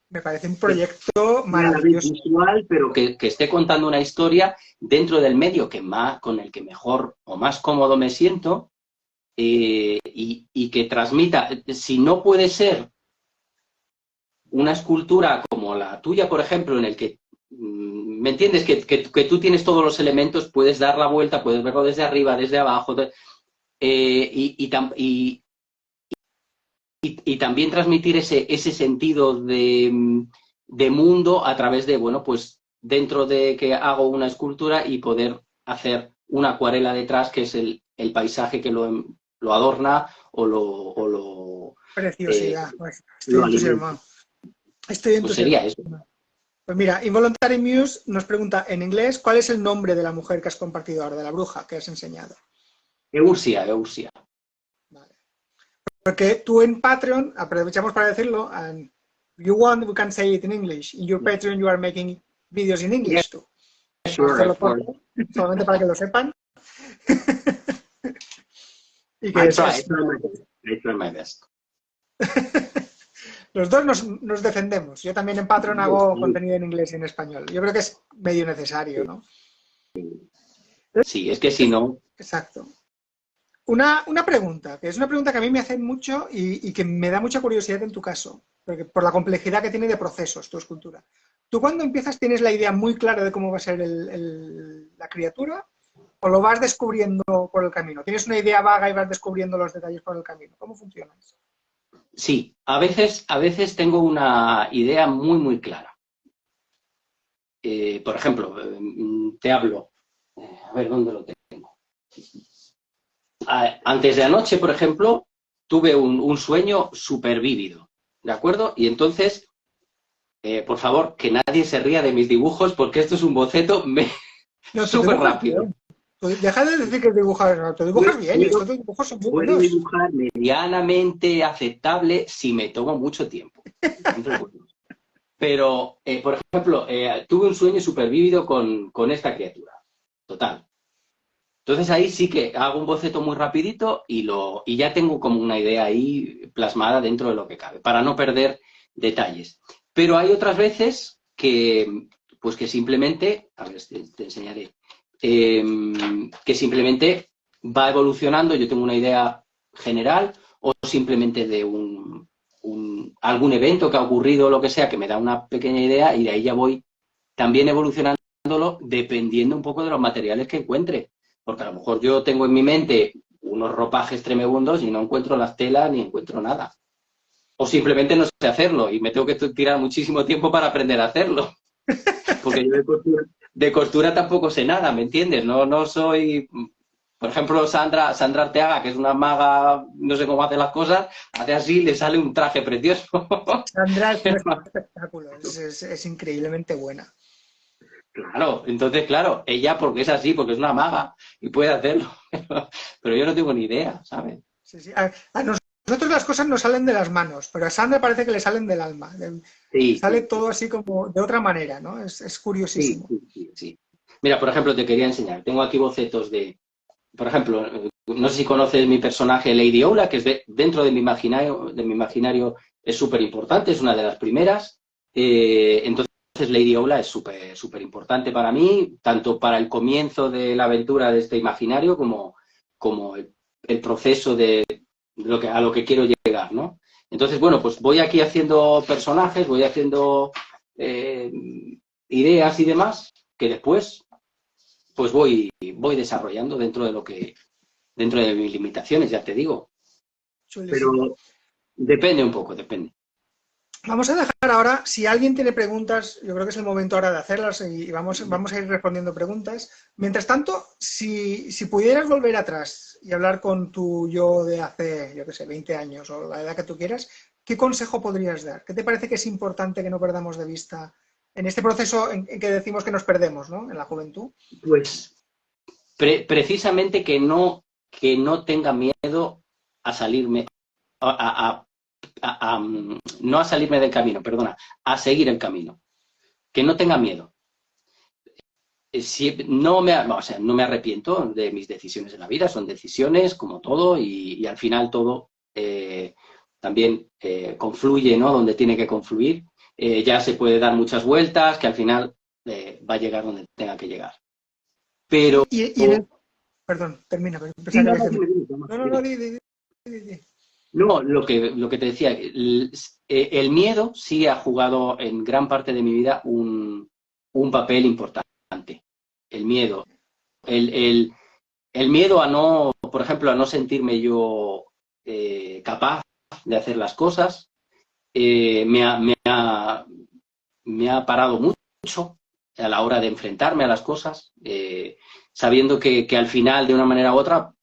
Speaker 1: me parece un
Speaker 2: que
Speaker 1: proyecto
Speaker 2: sea a la vez
Speaker 1: maravilloso.
Speaker 2: visual, pero que esté contando una historia dentro del medio que más, con el que mejor o más cómodo me siento y que transmita, si no puede ser una escultura como la tuya, por ejemplo, en el que, ¿me entiendes? Que tú tienes todos los elementos, puedes dar la vuelta, puedes verlo desde arriba, desde abajo, y también transmitir ese sentido de mundo a través de, bueno, pues dentro de que hago una escultura y poder hacer una acuarela detrás, que es el paisaje que lo adorna eh,
Speaker 1: Preciosidad, pues estoy
Speaker 2: lo alimenta.
Speaker 1: entusiasmado. Estoy
Speaker 2: Pues sería
Speaker 1: entusiasmado.
Speaker 2: eso.
Speaker 1: Pues mira, Involuntary Muse nos pregunta en inglés cuál es el nombre de la mujer que has compartido ahora, de la bruja que has enseñado.
Speaker 2: Eursia, Eursia.
Speaker 1: Vale. Porque tú en Patreon, aprovechamos para decirlo, and you want, we can say it in English. In your Patreon you are making videos in
Speaker 2: Yeah,
Speaker 1: English too. Vamos a
Speaker 2: sure,
Speaker 1: hacerlo
Speaker 2: of course.
Speaker 1: todo, solamente para que lo sepan. Y que
Speaker 2: I
Speaker 1: es,
Speaker 2: try, I
Speaker 1: es
Speaker 2: try my best. I try my best.
Speaker 1: Los dos nos defendemos. Yo también en Patreon hago contenido en inglés y en español. Yo creo que es medio necesario, ¿no?
Speaker 2: Sí, es que si no,
Speaker 1: Exacto. Una pregunta, que es una pregunta que a mí me hacen mucho y que me da mucha curiosidad en tu caso, porque por la complejidad que tiene de procesos tu escultura. ¿Tú cuando empiezas tienes la idea muy clara de cómo va a ser la criatura o lo vas descubriendo por el camino? ¿Tienes una idea vaga y vas descubriendo los detalles por el camino? ¿Cómo funciona eso?
Speaker 2: sí, a veces tengo una idea muy, muy clara. Por ejemplo, te hablo, a ver dónde lo tengo. Antes de anoche, por ejemplo, tuve un sueño súper vívido, ¿de acuerdo? Y entonces, por favor, que nadie se ría de mis dibujos porque esto es un boceto
Speaker 1: No, tú
Speaker 2: súper
Speaker 1: dibujas
Speaker 2: rápido.
Speaker 1: bien. Deja de decir que dibujas, no, tú dibujas bien y
Speaker 2: Puedo,
Speaker 1: estos dibujos son muy
Speaker 2: puedo
Speaker 1: buenos.
Speaker 2: dibujar medianamente aceptable si me tomo mucho tiempo. Siempre puedo. Pero, por ejemplo, tuve un sueño súper vívido con esta criatura. Total. Entonces ahí sí que hago un boceto muy rapidito y ya tengo como una idea ahí plasmada dentro de lo que cabe, para no perder detalles. Pero hay otras veces pues que simplemente, a ver, te enseñaré, que simplemente va evolucionando, yo tengo una idea general o simplemente de algún evento que ha ocurrido o lo que sea, que me da una pequeña idea y de ahí ya voy también evolucionándolo dependiendo un poco de los materiales que encuentre. Porque a lo mejor yo tengo en mi mente unos ropajes tremebundos y no encuentro las telas ni encuentro nada. O simplemente no sé hacerlo y me tengo que tirar muchísimo tiempo para aprender a hacerlo. Porque yo de costura tampoco sé nada, ¿me entiendes? No soy... Por ejemplo, Sandra Arteaga, que es una maga, no sé cómo hace las cosas, hace así, le sale un traje precioso.
Speaker 1: Sandra es un espectáculo, es increíblemente buena.
Speaker 2: Claro, entonces, claro, ella porque es así, porque es una maga y puede hacerlo, pero yo no tengo ni idea, ¿sabes?
Speaker 1: Sí, sí. A nosotros las cosas nos salen de las manos, pero a Sandra parece que le salen del alma. Le
Speaker 2: Sí,
Speaker 1: sale todo así como de otra manera, ¿no? Es
Speaker 2: sí,
Speaker 1: curiosísimo.
Speaker 2: sí, sí, sí. Mira, por ejemplo, te quería enseñar, tengo aquí bocetos por ejemplo, no sé si conoces mi personaje Lady Ola, que es dentro de mi imaginario es súper importante, es una de las primeras. Entonces, Lady Aula es súper importante para mí, tanto para el comienzo de la aventura de este imaginario como el proceso de a lo que quiero llegar, ¿no? Entonces, bueno, pues voy aquí haciendo personajes, voy haciendo ideas y demás, que después pues voy desarrollando dentro de mis limitaciones, ya te digo.
Speaker 1: Chulísimo.
Speaker 2: Pero depende un poco, depende.
Speaker 1: Vamos a dejar ahora, si alguien tiene preguntas, yo creo que es el momento ahora de hacerlas y vamos a ir respondiendo preguntas. Mientras tanto, si pudieras volver atrás y hablar con tu yo de hace, yo qué sé, 20 años o la edad que tú quieras, ¿qué consejo podrías dar? ¿Qué te parece que es importante que no perdamos de vista en este proceso en que decimos que nos perdemos, ¿no? En la juventud.
Speaker 2: Pues precisamente que no tenga miedo a salirme, no a salirme del camino, perdona, a seguir el camino. Que no tenga miedo. No me arrepiento de mis decisiones en la vida, son decisiones como todo y al final todo también confluye, ¿no? Donde tiene que confluir. Ya se puede dar muchas vueltas, que al final va a llegar donde tenga que llegar. Pero...
Speaker 1: Perdón, termina.
Speaker 2: Sí, no,
Speaker 1: Di.
Speaker 2: No, lo que te decía, el miedo sí ha jugado en gran parte de mi vida un papel importante. El miedo. El miedo a no, por ejemplo, a no sentirme yo capaz de hacer las cosas, me ha parado mucho a la hora de enfrentarme a las cosas, sabiendo que al final, de una manera u otra,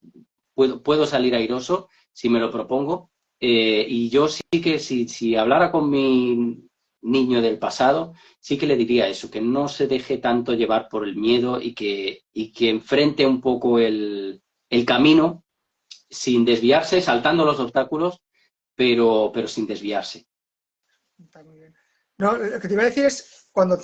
Speaker 2: puedo salir airoso si me lo propongo. Y yo sí que si hablara con mi niño del pasado, sí que le diría eso, que no se deje tanto llevar por el miedo y que enfrente un poco el camino sin desviarse, saltando los obstáculos, pero sin desviarse.
Speaker 1: Está muy bien. No, lo que te iba a decir es cuando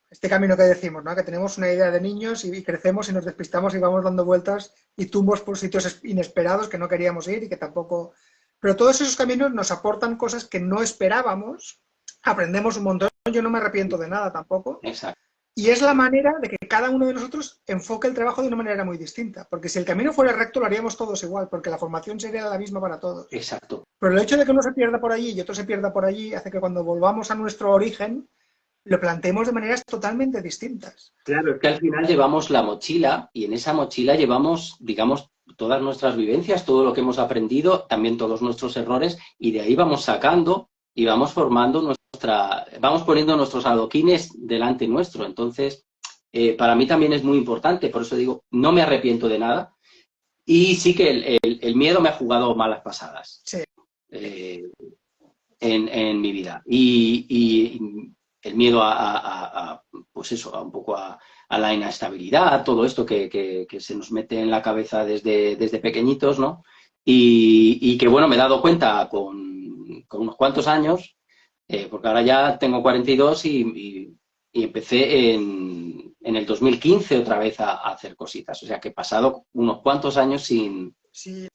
Speaker 1: este camino que decimos, ¿no? Que tenemos una idea de niños y crecemos y nos despistamos y vamos dando vueltas y tumbos por sitios inesperados que no queríamos ir y que tampoco... Pero todos esos caminos nos aportan cosas que no esperábamos, aprendemos un montón, yo no me arrepiento de nada tampoco.
Speaker 2: Exacto.
Speaker 1: Y es la manera de que cada uno de nosotros enfoque el trabajo de una manera muy distinta. Porque si el camino fuera recto, lo haríamos todos igual, porque la formación sería la misma para todos.
Speaker 2: Exacto.
Speaker 1: Pero el hecho de que uno se pierda por allí y otro se pierda por allí hace que cuando volvamos a nuestro origen, lo planteemos de maneras totalmente distintas.
Speaker 2: Claro, es que al final llevamos la mochila y en esa mochila llevamos, digamos, todas nuestras vivencias, todo lo que hemos aprendido, también todos nuestros errores, y de ahí vamos sacando y vamos formando vamos poniendo nuestros adoquines delante nuestro. Entonces, para mí también es muy importante, por eso digo, no me arrepiento de nada. Y sí que el miedo me ha jugado malas pasadas.
Speaker 1: Sí.
Speaker 2: En mi vida. Y el miedo pues eso, un poco a la inestabilidad, todo esto que se nos mete en la cabeza desde pequeñitos, ¿no? Y que, bueno, me he dado cuenta con unos cuantos años, porque ahora ya tengo 42 y empecé en el 2015 otra vez a hacer cositas. O sea, que he pasado unos cuantos años sin...
Speaker 1: Sí,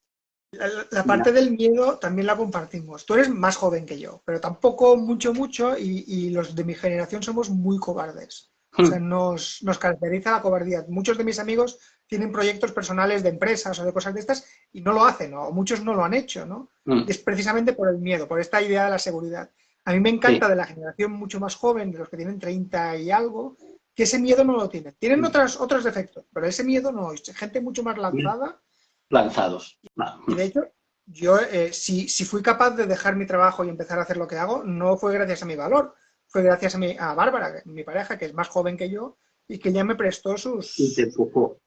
Speaker 1: la parte del miedo también la compartimos. Tú eres más joven que yo, pero tampoco mucho, y los de mi generación somos muy cobardes. O sea, nos caracteriza la cobardía. Muchos de mis amigos tienen proyectos personales de empresas o de cosas de estas y no lo hacen, o muchos no lo han hecho, ¿no? Y es precisamente por el miedo, por esta idea de la seguridad. A mí me encanta de la generación mucho más joven, de los que tienen 30 y algo, que ese miedo no lo tienen. Tienen otros defectos, pero ese miedo no. Es gente mucho más lanzada.
Speaker 2: Lanzados.
Speaker 1: Y de hecho, yo si fui capaz de dejar mi trabajo y empezar a hacer lo que hago, no fue gracias a mi valor, fue gracias a Bárbara, mi pareja, que es más joven que yo, y que ella me prestó
Speaker 2: Y te empujó.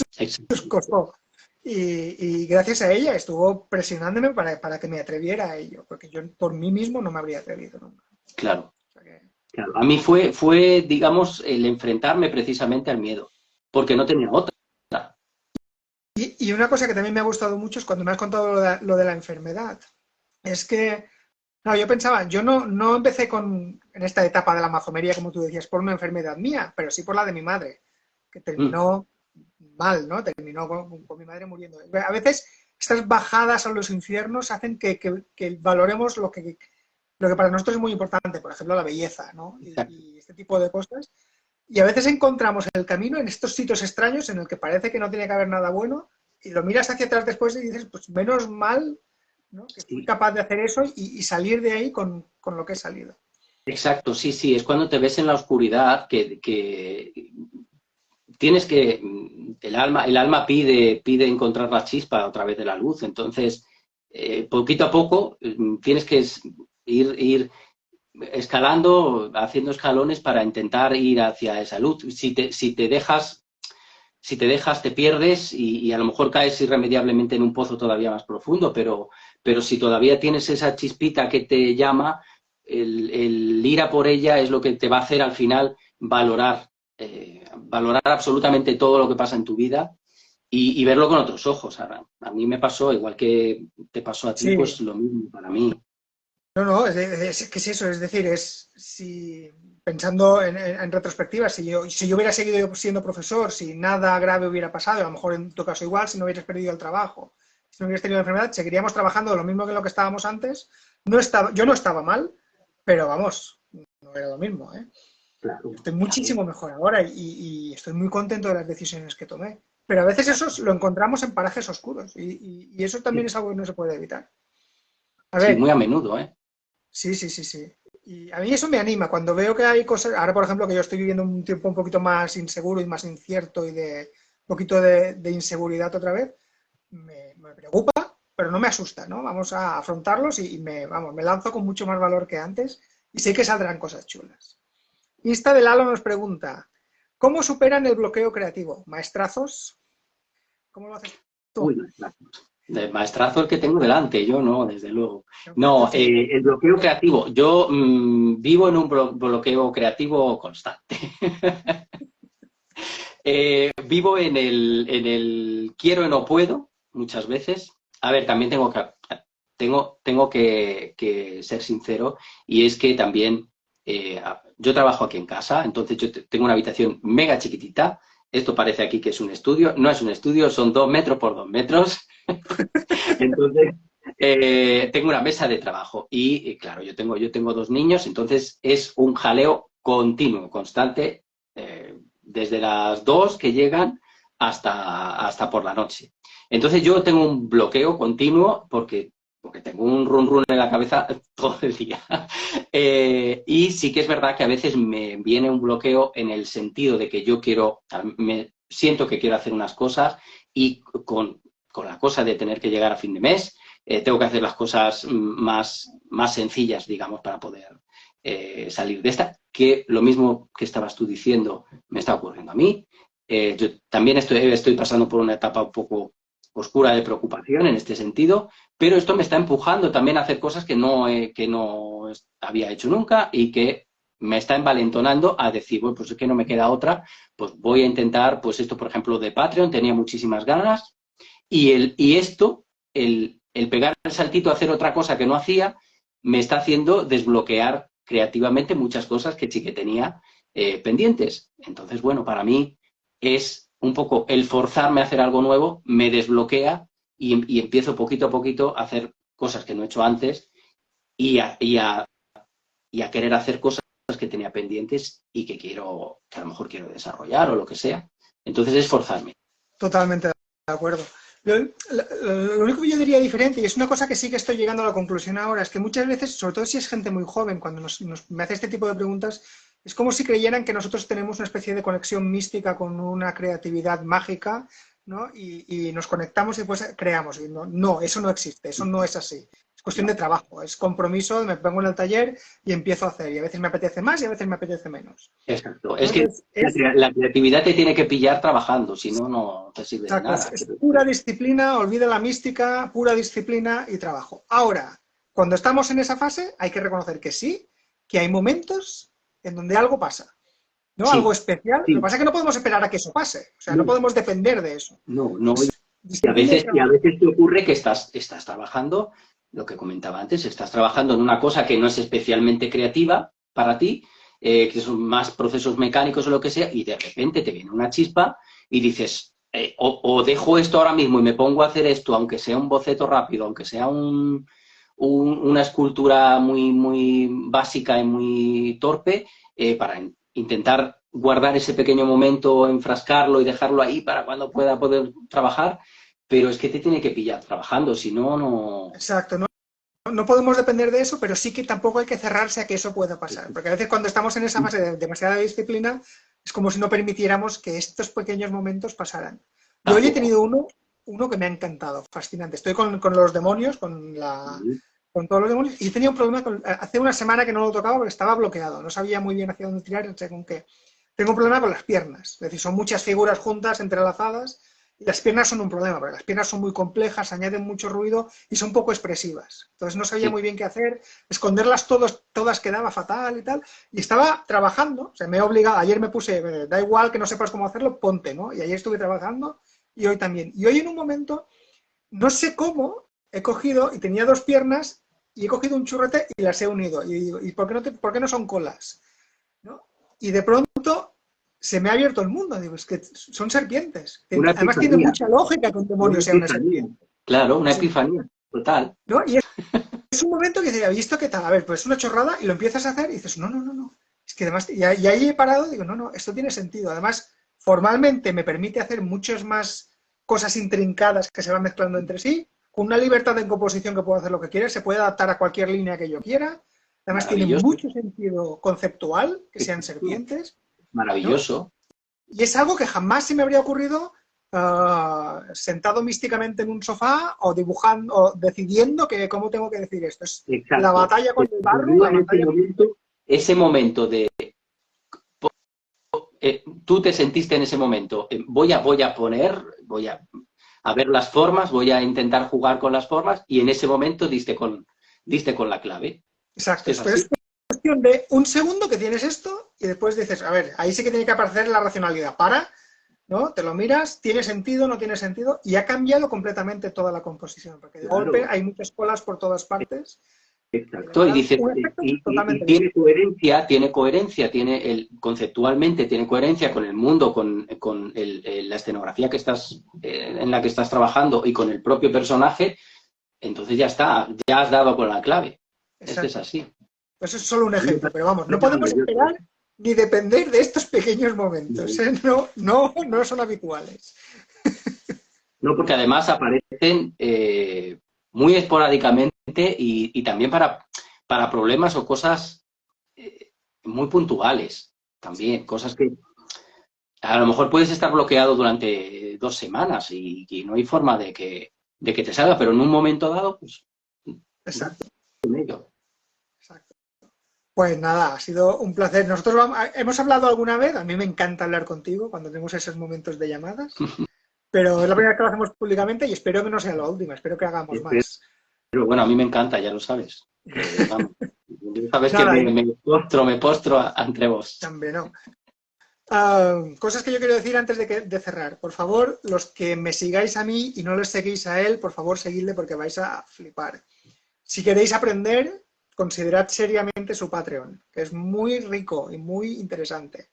Speaker 1: sus costos. Y gracias a ella estuvo presionándome para que me atreviera a ello, porque yo por mí mismo no me habría atrevido nunca.
Speaker 2: Claro. O sea claro. A mí fue, digamos, el enfrentarme precisamente al miedo, porque no tenía otra.
Speaker 1: Y una cosa que también me ha gustado mucho es cuando me has contado lo de la enfermedad. Es que, no, yo pensaba, yo no empecé en esta etapa de la majomería, como tú decías, por una enfermedad mía, pero sí por la de mi madre, que terminó mal, ¿no? Terminó con mi madre muriendo. A veces estas bajadas a los infiernos hacen que valoremos lo que para nosotros es muy importante, por ejemplo, la belleza, ¿no? Y este tipo de cosas. Y a veces encontramos el camino en estos sitios extraños en el que parece que no tiene que haber nada bueno y lo miras hacia atrás después y dices, pues menos mal, ¿no? Que fui capaz de hacer eso y salir de ahí con lo que he salido.
Speaker 2: Exacto, sí, sí, es cuando te ves en la oscuridad que tienes que, el alma pide encontrar la chispa a través de la luz, entonces poquito a poco tienes que ir escalando, haciendo escalones para intentar ir hacia esa luz. Si te dejas, te pierdes y a lo mejor caes irremediablemente en un pozo todavía más profundo, pero si todavía tienes esa chispita que te llama, el ir a por ella es lo que te va a hacer al final valorar absolutamente todo lo que pasa en tu vida y verlo con otros ojos. A mí me pasó, igual que te pasó a ti,
Speaker 1: Sí.
Speaker 2: pues lo mismo para mí.
Speaker 1: No, que es eso, es decir, si pensando en retrospectiva, si yo hubiera seguido siendo profesor, si nada grave hubiera pasado, a lo mejor en tu caso igual, si no hubieras perdido el trabajo, si no hubieras tenido la enfermedad, seguiríamos trabajando lo mismo que lo que estábamos antes. Yo no estaba mal, pero vamos, no era lo mismo, ¿eh?
Speaker 2: Claro,
Speaker 1: Estoy muchísimo mejor ahora y estoy muy contento de las decisiones que tomé. Pero a veces eso lo encontramos en parajes oscuros y eso también es algo que no se puede evitar. A
Speaker 2: sí, muy
Speaker 1: ver,
Speaker 2: a menudo, ¿eh?
Speaker 1: sí. Y a mí eso me anima. Cuando veo que hay cosas, ahora por ejemplo que yo estoy viviendo un tiempo un poquito más inseguro y más incierto y de un poquito de inseguridad otra vez, me preocupa, pero no me asusta, ¿no? Vamos a afrontarlos y me lanzo con mucho más valor que antes y sé que saldrán cosas chulas. Insta de Lalo nos pregunta, ¿cómo superan el bloqueo creativo? ¿Maestrazos? ¿Cómo lo haces tú?
Speaker 2: Uy, el maestrazo el que tengo delante, yo no, desde luego.
Speaker 1: Yo
Speaker 2: No,
Speaker 1: sí.
Speaker 2: el bloqueo creativo. Yo vivo en un bloqueo creativo constante. Vivo en el quiero y no puedo, muchas veces. A ver, también tengo que ser sincero, y es que también yo trabajo aquí en casa, entonces yo tengo una habitación mega chiquitita. Esto parece aquí que es un estudio, no es un estudio, son 2 metros por 2 metros. Entonces, tengo una mesa de trabajo y claro, yo tengo 2 niños, entonces es un jaleo continuo, constante, desde las 2 que llegan hasta por la noche. Entonces yo tengo un bloqueo continuo porque tengo un run run en la cabeza todo el día. Y sí que es verdad que a veces me viene un bloqueo en el sentido de que me siento que quiero hacer unas cosas y con la cosa de tener que llegar a fin de mes, tengo que hacer las cosas más sencillas, digamos, para poder salir de esta, que lo mismo que estabas tú diciendo me está ocurriendo a mí. Yo también estoy pasando por una etapa un poco oscura de preocupación en este sentido, pero esto me está empujando también a hacer cosas que no había hecho nunca y que me está envalentonando a decir, bueno, pues es que no me queda otra, pues voy a intentar, pues esto, por ejemplo, de Patreon, tenía muchísimas ganas, y esto, el pegar el saltito a hacer otra cosa que no hacía, me está haciendo desbloquear creativamente muchas cosas que sí que tenía pendientes. Entonces, bueno, para mí es un poco el forzarme a hacer algo nuevo, me desbloquea y empiezo poquito a poquito a hacer cosas que no he hecho antes y a querer hacer cosas que tenía pendientes y que a lo mejor quiero desarrollar o lo que sea. Entonces es forzarme.
Speaker 1: Totalmente de acuerdo. Lo único que yo diría diferente, y es una cosa que sí que estoy llegando a la conclusión ahora, es que muchas veces, sobre todo si es gente muy joven, cuando me hace este tipo de preguntas, es como si creyeran que nosotros tenemos una especie de conexión mística con una creatividad mágica, ¿no? Y nos conectamos y después creamos. Y no, eso no existe, eso no es así. Es cuestión de trabajo, es compromiso, me pongo en el taller y empiezo a hacer. Y a veces me apetece más y a veces me apetece menos.
Speaker 2: Exacto. Es que
Speaker 1: Entonces, es
Speaker 2: la creatividad te tiene que pillar trabajando, si no, no te sirve de
Speaker 1: Exacto,
Speaker 2: nada.
Speaker 1: es pura disciplina, olvida la mística, pura disciplina y trabajo. Ahora, cuando estamos en esa fase, hay que reconocer que sí, que hay momentos en donde algo pasa, ¿no? Algo
Speaker 2: Sí,
Speaker 1: especial. Lo que
Speaker 2: sí.
Speaker 1: pasa es que no podemos esperar a que eso pase, o sea, no
Speaker 2: No,
Speaker 1: podemos depender de eso.
Speaker 2: no.
Speaker 1: Es
Speaker 2: Y a
Speaker 1: disciplina y
Speaker 2: veces, y a
Speaker 1: trabajo.
Speaker 2: veces te ocurre que estás trabajando, lo que comentaba antes, estás trabajando en una cosa que no es especialmente creativa para ti, que son más procesos mecánicos o lo que sea, y de repente te viene una chispa y dices, o dejo esto ahora mismo y me pongo a hacer esto, aunque sea un boceto rápido, aunque sea una escultura muy, muy básica y muy torpe, para intentar guardar ese pequeño momento, enfrascarlo y dejarlo ahí para cuando pueda poder trabajar, pero es que te tiene que pillar trabajando, si no, no...
Speaker 1: Exacto, no podemos depender de eso, pero sí que tampoco hay que cerrarse a que eso pueda pasar, porque a veces cuando estamos en esa fase de demasiada disciplina, es como si no permitiéramos que estos pequeños momentos pasaran. Yo hoy he tenido uno que me ha encantado, fascinante. Estoy con los demonios, con todos los demonios, y tenía un problema hace una semana que no lo tocaba porque estaba bloqueado, no sabía muy bien hacia dónde tirar, según qué. Tengo un problema con las piernas, es decir, son muchas figuras juntas, entrelazadas, y las piernas son un problema, porque las piernas son muy complejas, añaden mucho ruido y son poco expresivas. Entonces no sabía muy bien qué hacer, esconderlas todas quedaba fatal y tal. Y estaba trabajando, o sea, me he obligado, ayer me puse, da igual que no sepas cómo hacerlo, ponte, ¿no? Y ayer estuve trabajando y hoy también. Y hoy en un momento, no sé cómo, he cogido y tenía dos piernas y he cogido un churrete y las he unido. Y digo, ¿y por qué no son colas? ¿No? Y de pronto se me ha abierto el mundo. Digo, es que son serpientes.
Speaker 2: Una
Speaker 1: Además tiene
Speaker 2: epifanía.
Speaker 1: mucha lógica que un demonio sea una serpiente.
Speaker 2: Claro, una
Speaker 1: Sí.
Speaker 2: epifanía, total.
Speaker 1: ¿No? Y es un momento que dices, ¿y esto qué tal? A ver, pues es una chorrada y lo empiezas a hacer y dices, no. Es que además, y ahí he parado y digo, no, esto tiene sentido. Además, formalmente me permite hacer muchas más cosas intrincadas que se van mezclando entre sí, con una libertad de composición que puedo hacer lo que quiera, se puede adaptar a cualquier línea que yo quiera. Además, tiene
Speaker 2: Maravilloso.
Speaker 1: mucho sentido conceptual que sean serpientes, ¿no?
Speaker 2: Maravilloso.
Speaker 1: Y es algo que jamás se me habría ocurrido sentado místicamente en un sofá o dibujando o decidiendo cómo tengo que decir esto. Es la
Speaker 2: Exacto.
Speaker 1: batalla con el barro, la
Speaker 2: En
Speaker 1: batalla con...
Speaker 2: ese momento de... tú te sentiste en ese momento, voy a poner, a ver las formas, voy a intentar jugar con las formas, y en ese momento diste con la clave.
Speaker 1: Exacto.
Speaker 2: ¿Es
Speaker 1: Pero
Speaker 2: así?
Speaker 1: es cuestión de un segundo que tienes esto y después dices, a ver, ahí sí que tiene que aparecer la racionalidad. ¿No? Te lo miras, tiene sentido, no tiene sentido, y ha cambiado completamente toda la composición, porque de golpe hay muchas colas por todas partes.
Speaker 2: Exacto, y dices,
Speaker 1: Un efecto
Speaker 2: y
Speaker 1: totalmente
Speaker 2: tiene
Speaker 1: distinto.
Speaker 2: coherencia, conceptualmente tiene coherencia con el mundo, con la escenografía que en la que estás trabajando y con el propio personaje, entonces ya está, ya has dado con la clave. Esto es
Speaker 1: Exacto.
Speaker 2: así.
Speaker 1: Pues es solo un ejemplo, pero vamos, no podemos esperar ni depender de estos pequeños momentos, ¿eh? No son habituales.
Speaker 2: No, porque además aparecen muy esporádicamente y también para problemas o cosas muy puntuales también, cosas que a lo mejor puedes estar bloqueado durante 2 semanas y no hay forma de que te salga, pero en un momento dado, pues,
Speaker 1: Exacto,
Speaker 2: con ello.
Speaker 1: exacto. Pues nada, ha sido un placer. Nosotros hemos hablado alguna vez, a mí me encanta hablar contigo cuando tenemos esos momentos de llamadas, pero es la primera vez que lo hacemos públicamente y espero que no sea la última, espero que hagamos más.
Speaker 2: Pero bueno, a mí me encanta, ya lo sabes. Vamos, sabes que
Speaker 1: Nada,
Speaker 2: me postro ante vos.
Speaker 1: también no. Cosas que yo quiero decir antes de cerrar. Por favor, los que me sigáis a mí y no les seguís a él, por favor, seguidle porque vais a flipar. Si queréis aprender, considerad seriamente su Patreon, que es muy rico y muy interesante.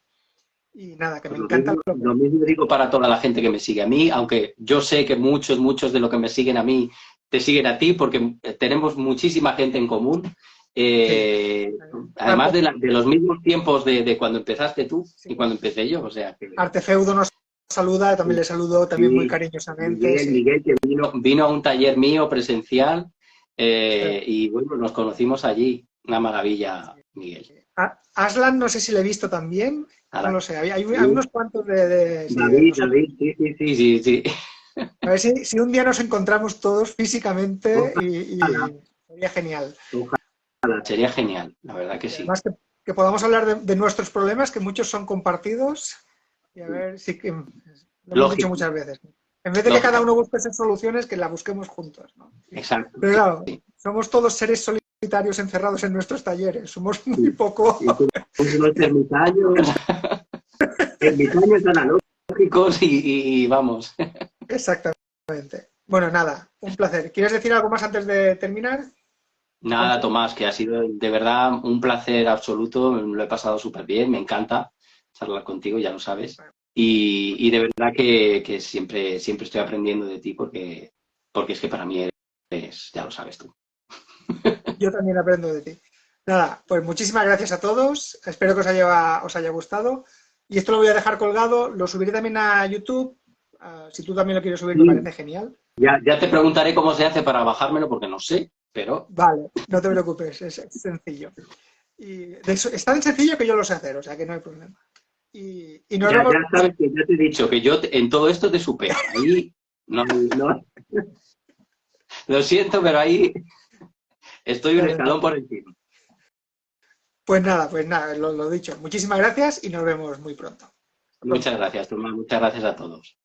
Speaker 1: Y nada, que me
Speaker 2: Pues
Speaker 1: encanta lo que...
Speaker 2: lo mismo digo para toda la gente que me sigue a mí, aunque yo sé que muchos de los que me siguen a mí te siguen a ti, porque tenemos muchísima gente en común.
Speaker 1: Sí.
Speaker 2: Además de los mismos tiempos de cuando empezaste tú
Speaker 1: Sí.
Speaker 2: y cuando empecé yo. O sea, que,
Speaker 1: Artefeudo nos saluda, también le saludo también muy
Speaker 2: sí,
Speaker 1: cariñosamente. Sí.
Speaker 2: Miguel que vino a un taller mío presencial y bueno, nos conocimos allí. Una maravilla, Miguel.
Speaker 1: Aslan, no sé si le he visto también, no
Speaker 2: Ahora,
Speaker 1: lo sé, hay unos cuantos de
Speaker 2: David,
Speaker 1: nosotros.
Speaker 2: sí.
Speaker 1: A ver si un día nos encontramos todos físicamente y sería genial.
Speaker 2: Ojalá, sería genial, la verdad que
Speaker 1: Y
Speaker 2: sí.
Speaker 1: además que podamos hablar de nuestros problemas, que muchos son compartidos, y a ver si que lo hemos dicho
Speaker 2: Lógico,
Speaker 1: muchas veces. En vez de que cada
Speaker 2: lógico.
Speaker 1: uno busque esas soluciones, que las busquemos juntos, ¿no?
Speaker 2: Exacto,
Speaker 1: Pero claro,
Speaker 2: sí.
Speaker 1: somos todos seres solitarios encerrados en nuestros talleres, somos muy
Speaker 2: Sí.
Speaker 1: poco.
Speaker 2: Y somos unos ermitaños analógicos y vamos.
Speaker 1: Exactamente. Bueno, nada, un placer. ¿Quieres decir algo más antes de terminar?
Speaker 2: Nada, Tomás, que ha sido de verdad un placer absoluto, lo he pasado súper bien, me encanta charlar contigo, ya lo sabes. y de verdad que siempre, siempre estoy aprendiendo de ti porque es que para mí eres, ya lo sabes tú.
Speaker 1: Yo también aprendo de ti. Nada, pues muchísimas gracias a todos. Espero que os haya gustado. Y esto lo voy a dejar colgado. Lo subiré también a YouTube. Si tú también lo quieres subir, me
Speaker 2: Sí.
Speaker 1: parece genial.
Speaker 2: Ya te preguntaré cómo se hace para bajármelo porque no sé, pero
Speaker 1: Vale, no te preocupes, es sencillo. Y es tan sencillo que yo lo sé hacer, o sea que no hay problema. Y nos vemos.
Speaker 2: ya sabes que ya te he dicho que yo en todo esto te supero. Ahí no, lo siento, pero ahí estoy un
Speaker 1: Nada,
Speaker 2: escalón por encima.
Speaker 1: pues nada, lo dicho. Muchísimas gracias y nos vemos muy pronto. Hasta pronto.
Speaker 2: Muchas gracias, Tomás. Muchas gracias a todos.